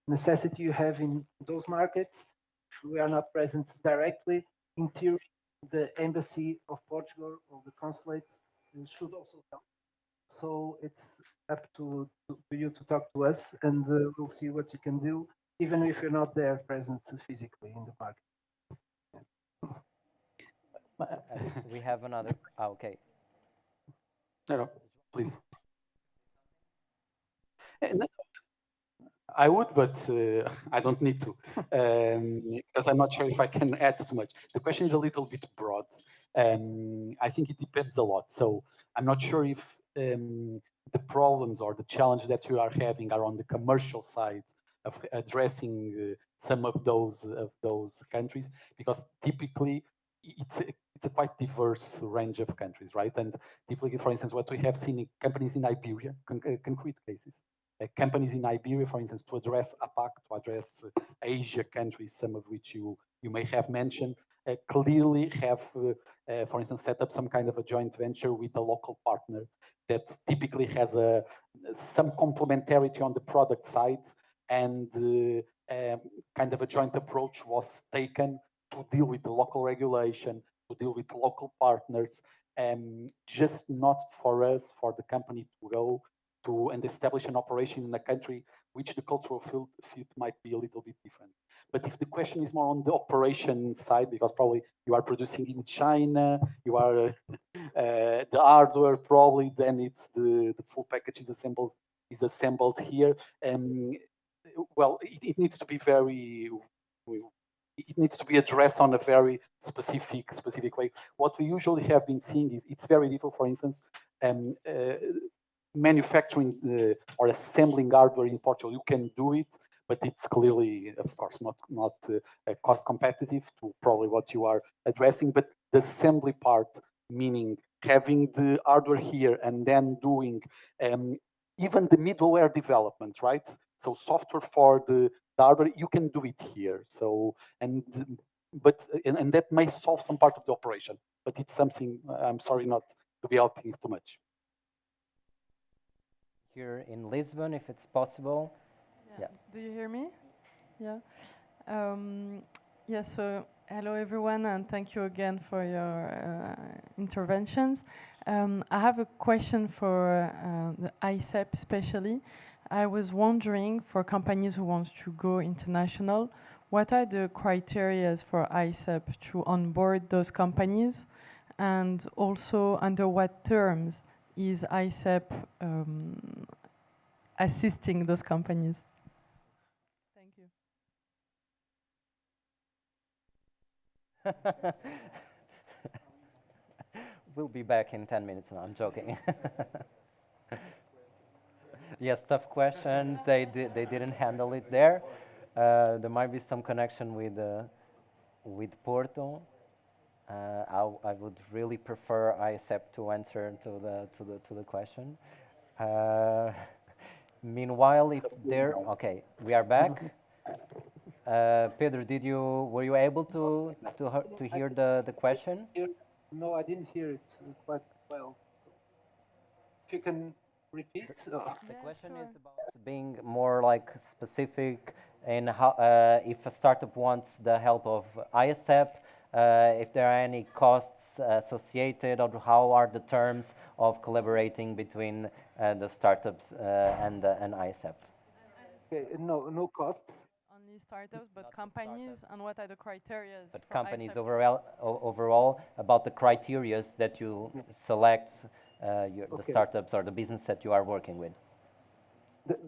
necessity you have in those markets. If we are not present directly, in theory, the embassy of Portugal or the consulate should also help. So it's up to you to talk to us, and we'll see what you can do, even if you're not there present physically in the market. We have another. Okay. No, please. I would, but I don't need to, because I'm not sure if I can add too much. The question is a little bit broad. I think it depends a lot. So I'm not sure if the problems or the challenges that you are having are on the commercial side of addressing some of those countries, because typically it's a quite diverse range of countries, right? And typically, for instance, what we have seen in companies in Iberia, concrete cases, companies in Iberia, for instance, to address APAC, to address Asia countries, some of which you may have mentioned, clearly have, for instance, set up some kind of a joint venture with a local partner that typically has some complementarity on the product side, and kind of a joint approach was taken to deal with the local regulation, to deal with local partners, just not for us, for the company to go to and establish an operation in a country which the cultural fit might be a little bit different. But if the question is more on the operation side, because probably you are producing in China, you are the hardware probably, then it's the full package is assembled here. Well, it needs to be it needs to be addressed on a very specific way. What we usually have been seeing is it's very difficult, for instance, manufacturing or assembling hardware in Portugal. You can do it, but it's clearly, of course, not cost competitive to probably what you are addressing. But the assembly part, meaning having the hardware here and then doing even the middleware development, right? So software for the hardware, you can do it here. So and that may solve some part of the operation, but it's something I'm sorry not to be helping too much. Here in Lisbon, if it's possible. Yeah. Do you hear me? Yeah. Yes. So hello everyone, and thank you again for your interventions. I have a question for the ICEP especially. I was wondering, for companies who want to go international, what are the criteria for ICEP to onboard those companies, and also under what terms is ICEP assisting those companies? Thank you. We'll be back in 10 minutes. No, I'm joking. Yes, tough question. They didn't handle it there. There might be some connection with Porto. I would really prefer ICEP to answer to the question. Meanwhile, if there, okay, we are back. Pedro, were you able to hear the question? No, I didn't hear it quite well. If you can repeat. The question is about being more like specific and how, if a startup wants the help of ISEP, if there are any costs associated, or how are the terms of collaborating between the startups and ISEP? Okay, no costs. Only startups, but companies, and what are the criteria But for companies ISEP? overall, about the criteria that you select the Okay. startups or the business that you are working with.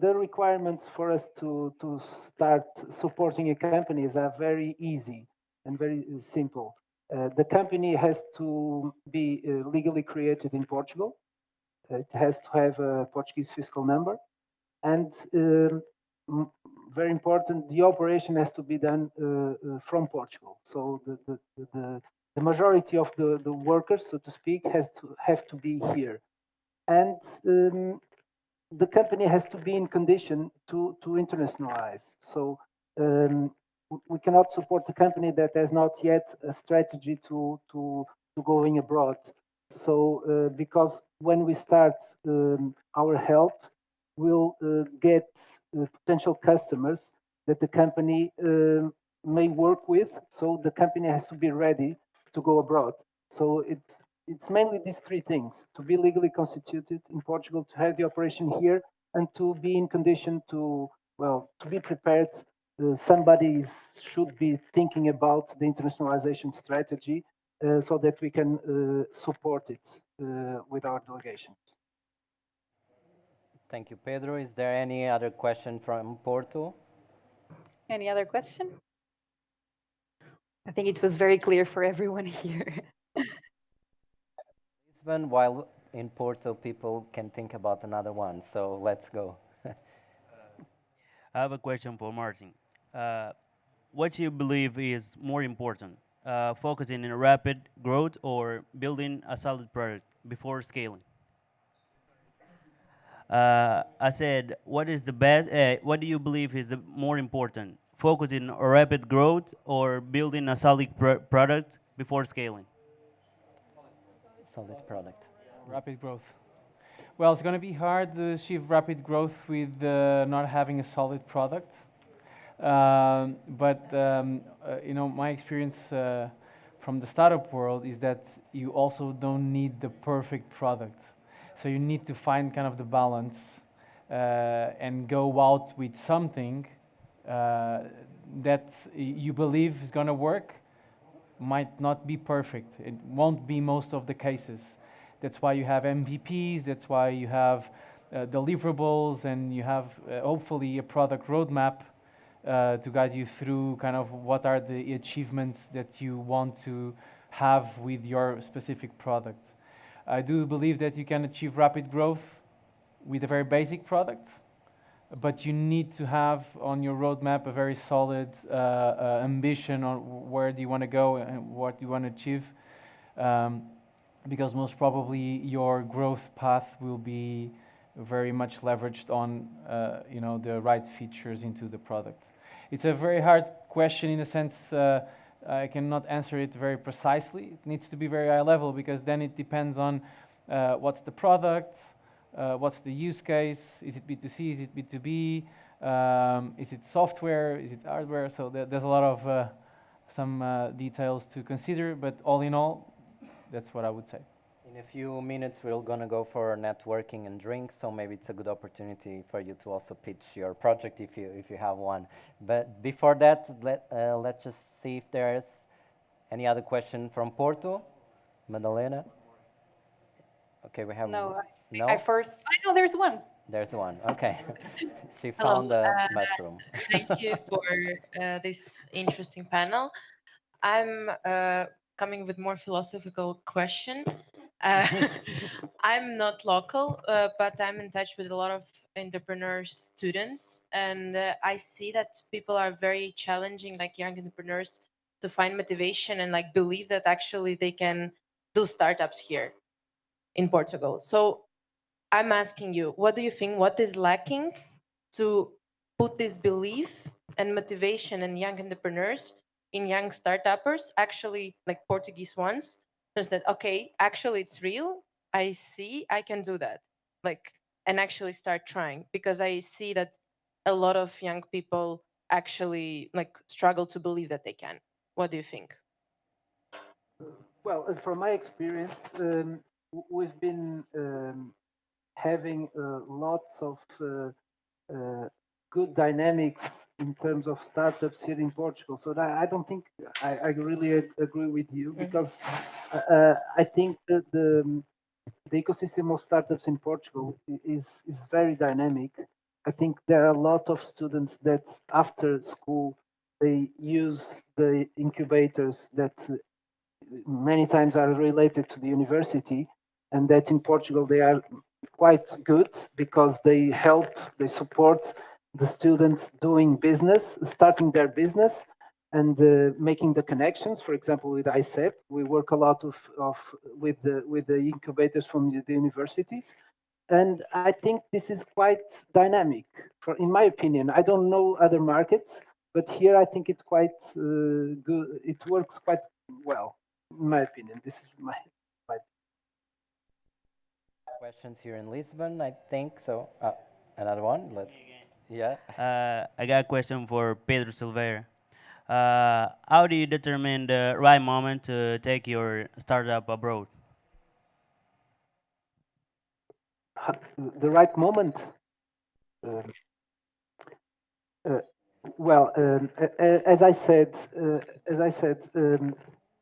The requirements for us to start supporting a company are very easy and very simple. The company has to be legally created in Portugal. It has to have a Portuguese fiscal number, and very important, the operation has to be done from Portugal. So the majority of the workers, so to speak, have to be here, and the company has to be in condition to internationalize. So we cannot support a company that has not yet a strategy to going abroad. So because when we start our help, we'll get potential customers that the company may work with. So the company has to be ready to go abroad. So it's mainly these three things: to be legally constituted in Portugal, to have the operation here, and to be in condition to, well, to be prepared. Somebody should be thinking about the internationalization strategy so that we can support it with our delegations. Thank you, Pedro. Is there any other question from Porto? Any other question? I think it was very clear for everyone here. Lisbon, while in Porto, people can think about another one. So let's go. I have a question for Martin. What do you believe is more important, focusing in rapid growth or building a solid product before scaling? I said, what is the best? What do you believe is the more important, focusing on rapid growth or building a solid product before scaling? Solid product. Rapid growth. Well, it's going to be hard to achieve rapid growth with not having a solid product. My experience from the startup world is that you also don't need the perfect product. So you need to find kind of the balance and go out with something that you believe is going to work. Might not be perfect. It won't be most of the cases. That's why you have MVPs, that's why you have deliverables, and you have hopefully a product roadmap to guide you through kind of what are the achievements that you want to have with your specific product. I do believe that you can achieve rapid growth with a very basic product, but you need to have on your roadmap a very solid ambition on where do you want to go and what you want to achieve. Because most probably your growth path will be very much leveraged on the right features into the product. It's a very hard question in a sense. I cannot answer it very precisely. It needs to be very high level because then it depends on what's the product, what's the use case, is it B2C, is it B2B, is it software, is it hardware? So there's a lot of some details to consider, but all in all, that's what I would say. In a few minutes, we're going to go for networking and drinks, so maybe it's a good opportunity for you to also pitch your project if you have one. But before that, let's just see if there's any other question from Porto. Madalena? Okay, we have... No, No? I know there's one. There's one, okay. She Hello, found the mushroom. Thank you for this interesting panel. I'm coming with more philosophical question. I'm not local, but I'm in touch with a lot of entrepreneurs, students, and I see that people are very challenging, like young entrepreneurs, to find motivation and like believe that actually they can do startups here in Portugal. So I'm asking you, what do you think? What is lacking to put this belief and motivation in young entrepreneurs, in young startuppers, actually like Portuguese ones, just that, okay, actually it's real. I see I can do that, like, and actually start trying, because I see that a lot of young people actually like struggle to believe that they can? What do you think? Well, from my experience, we've been having lots of good dynamics in terms of startups here in Portugal. So that I don't think I really agree with you, because I think that the ecosystem of startups in Portugal is very dynamic. I think there are a lot of students that after school they use the incubators that many times are related to the university, and that in Portugal they are quite good because they support the students doing business, starting their business, and making the connections. For example, with ICEP, we work a lot with the incubators from the universities, and I think this is quite dynamic. In my opinion, I don't know other markets, but here I think it's quite good. It works quite well, in my opinion. This is my Questions here in Lisbon, I think so. Another one. Let's. Yeah. I got a question for Pedro Silveira. How do you determine the right moment to take your startup abroad? the right moment. Um, uh, well, as I said,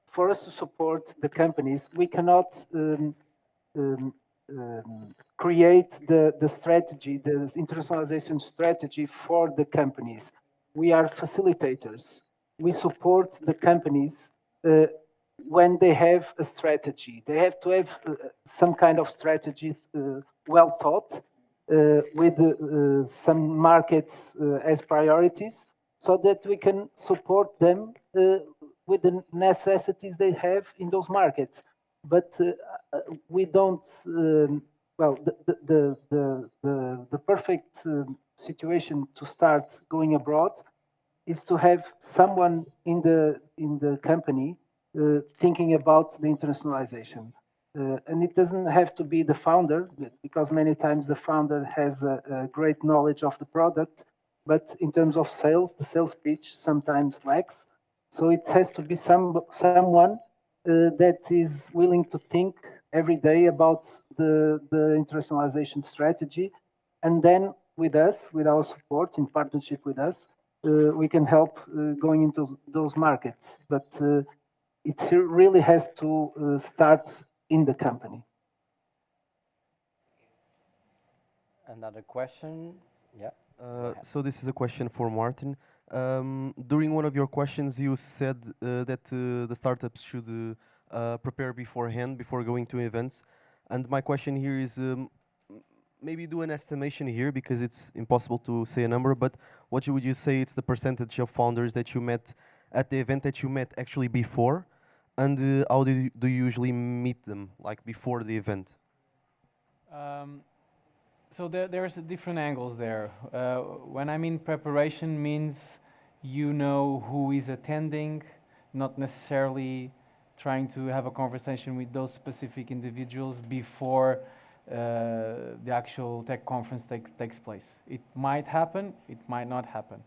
for us to support the companies, we cannot um, create the strategy, the internationalization strategy for the companies. We are facilitators. We support the companies when they have a strategy. They have to have some kind of strategy well thought, with some markets as priorities, so that we can support them with the necessities they have in those markets. But we don't. Well, the perfect situation to start going abroad is to have someone in the company thinking about the internationalization. And it doesn't have to be the founder, because many times the founder has a great knowledge of the product, but in terms of sales, the sales pitch sometimes lacks. So it has to be someone that is willing to think every day about the internationalization strategy, and then with us, with our support, in partnership with us, we can help going into those markets. But it really has to start in the company. Another question. Yeah. So this is a question for Martin. During one of your questions, you said that the startups should prepare beforehand before going to events. And my question here is, maybe do an estimation here, because it's impossible to say a number, but what would you say it's the percentage of founders that you met at the event that you met actually before? And how do you usually meet them, like before the event? So there's different angles there. When I mean preparation, means you know who is attending, not necessarily trying to have a conversation with those specific individuals before the actual tech conference takes place. It might happen, it might not happen.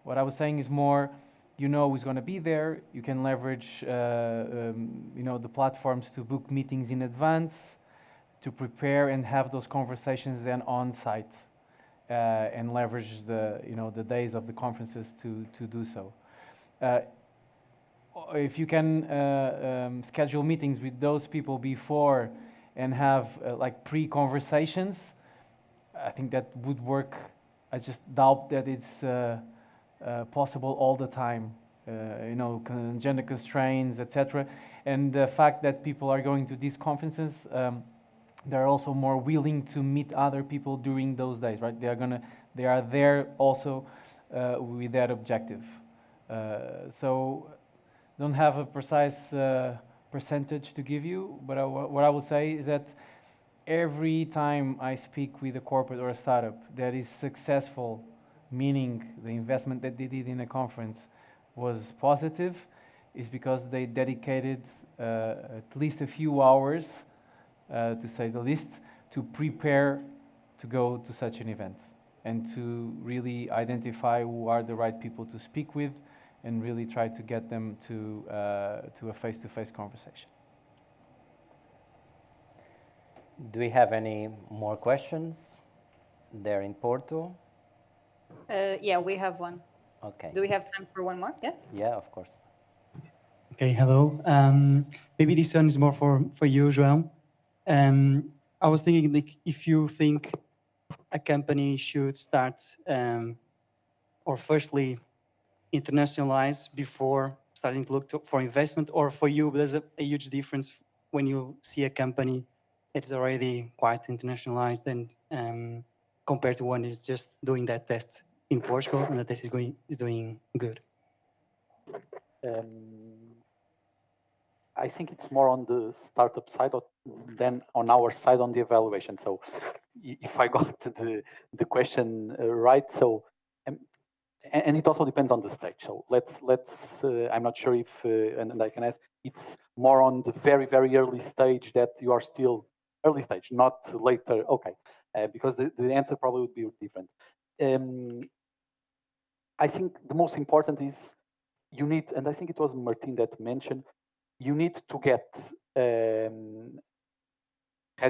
What I was saying is more, you know who's going to be there. You can leverage the platforms to book meetings in advance, to prepare and have those conversations then on site, and leverage the days of the conferences to do so. If you can schedule meetings with those people before and have like pre-conversations, I think that would work. I just doubt that it's possible all the time. Agenda constraints, etc. And the fact that people are going to these conferences, they're also more willing to meet other people during those days, right? They are there also with that objective. So don't have a precise percentage to give you, but what I will say is that every time I speak with a corporate or a startup that is successful, meaning the investment that they did in a conference was positive, is because they dedicated at least a few hours, to say the least, to prepare to go to such an event. and to really identify who are the right people to speak with and really try to get them to a face-to-face conversation. Do we have any more questions there in Porto? Yeah, we have one. Okay. Do we have time for one more? Yes? Yeah, of course. Okay, hello. Maybe this one is more for you, João. I was thinking, like, if you think a company should start, or firstly, internationalize before starting to look for investment, or for you, there's a huge difference when you see a company that is already quite internationalized and compared to one is just doing that test in Portugal and the test is doing good. I think it's more on the startup side than on our side on the evaluation. So if I got the question right, so and it also depends on the stage. So let's I'm not sure if and I can ask, it's more on the very early stage that you are still early stage, not later. Okay, because the answer probably would be different. I think the most important is you need, and I think it was Martin that mentioned, you need to get, as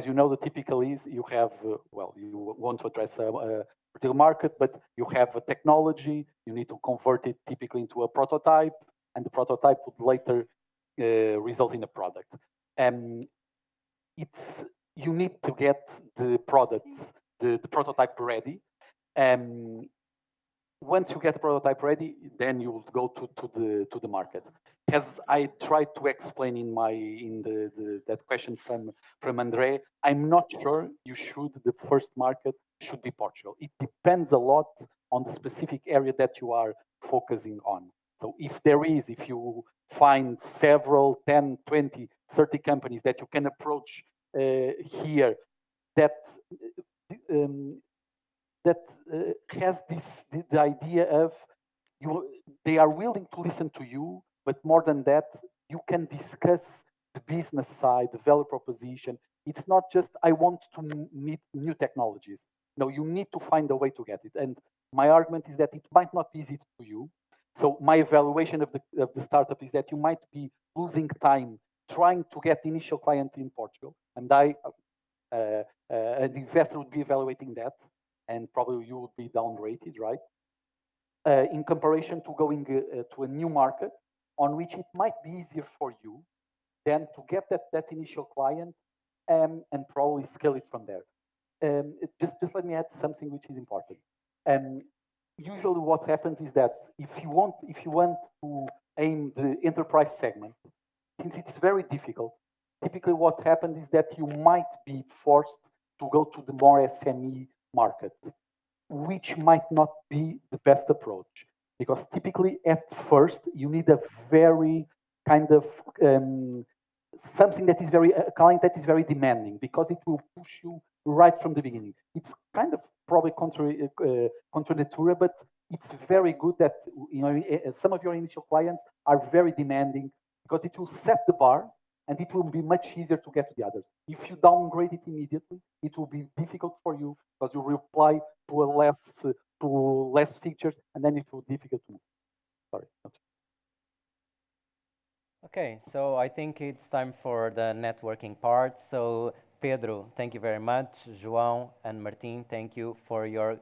you know, the typical is you have, well, you want to address a particular market, but you have a technology, you need to convert it typically into a prototype, and the prototype would later result in a product. You need to get the product, the prototype ready. Once you get the prototype ready, then you will go to the market. As I tried to explain in that question from Andre, I'm not sure the first market should be Portugal. It depends a lot on the specific area that you are focusing on. So if you find several 10, 20, 30 companies that you can approach here that has the idea of they are willing to listen to you, but more than that, you can discuss the business side, the value proposition. It's not just I want to meet new technologies. No, you need to find a way to get it. And my argument is that it might not be easy to you. So my evaluation of the startup is that you might be losing time trying to get the initial client in Portugal, and an investor would be evaluating that, and probably you would be downgraded, right? In comparison to going to a new market on which it might be easier for you than to get that initial client and probably scale it from there. Just let me add something which is important. Usually what happens is that if you want to aim the enterprise segment, since it's very difficult, typically what happens is that you might be forced to go to the more SME market, which might not be the best approach, because typically at first you need a very kind of something that is a client that is very demanding, because it will push you right from the beginning. It's kind of probably contradictory, but it's very good that some of your initial clients are very demanding, because it will set the bar and it will be much easier to get to the others. If you downgrade it immediately, it will be difficult for you because you reply to less features, and then it will be difficult to move. Sorry. Okay, so I think it's time for the networking part. So Pedro, thank you very much. João and Martin, thank you for your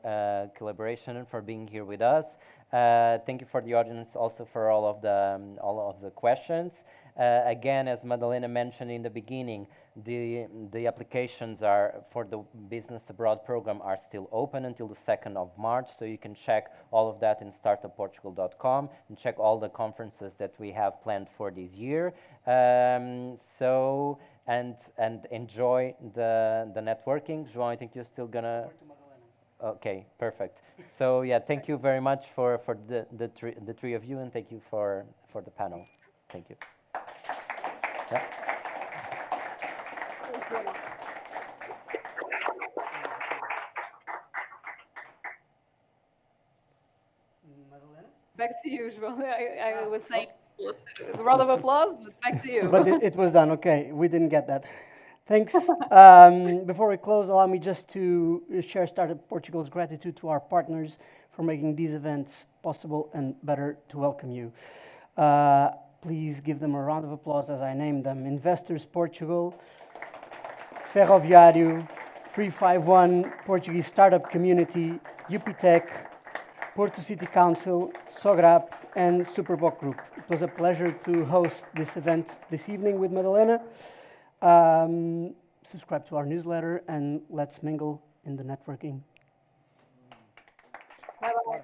collaboration and for being here with us. Thank you for the audience also for all of the questions. Again, as Madalena mentioned in the beginning, the applications are for the Business Abroad program are still open until the 2nd of March, so you can check all of that in startupportugal.com and check all the conferences that we have planned for this year. And enjoy the networking. João, I think you're still gonna. Okay, perfect. So yeah, thank you very much for the three of you, and thank you for the panel. Thank you. Yeah. Back to you, João. I was saying a round of applause, but back to you. But it was done. Okay, we didn't get that. Thanks. Before we close, allow me just to share Startup Portugal's gratitude to our partners for making these events possible and better to welcome you. Please give them a round of applause as I name them. Investors Portugal, Ferroviário, 351, Portuguese Startup Community, UPTech, Porto City Council, Sograp, and Superboc Group. It was a pleasure to host this event this evening with Madalena. Subscribe to our newsletter and let's mingle in the networking. Bye-bye.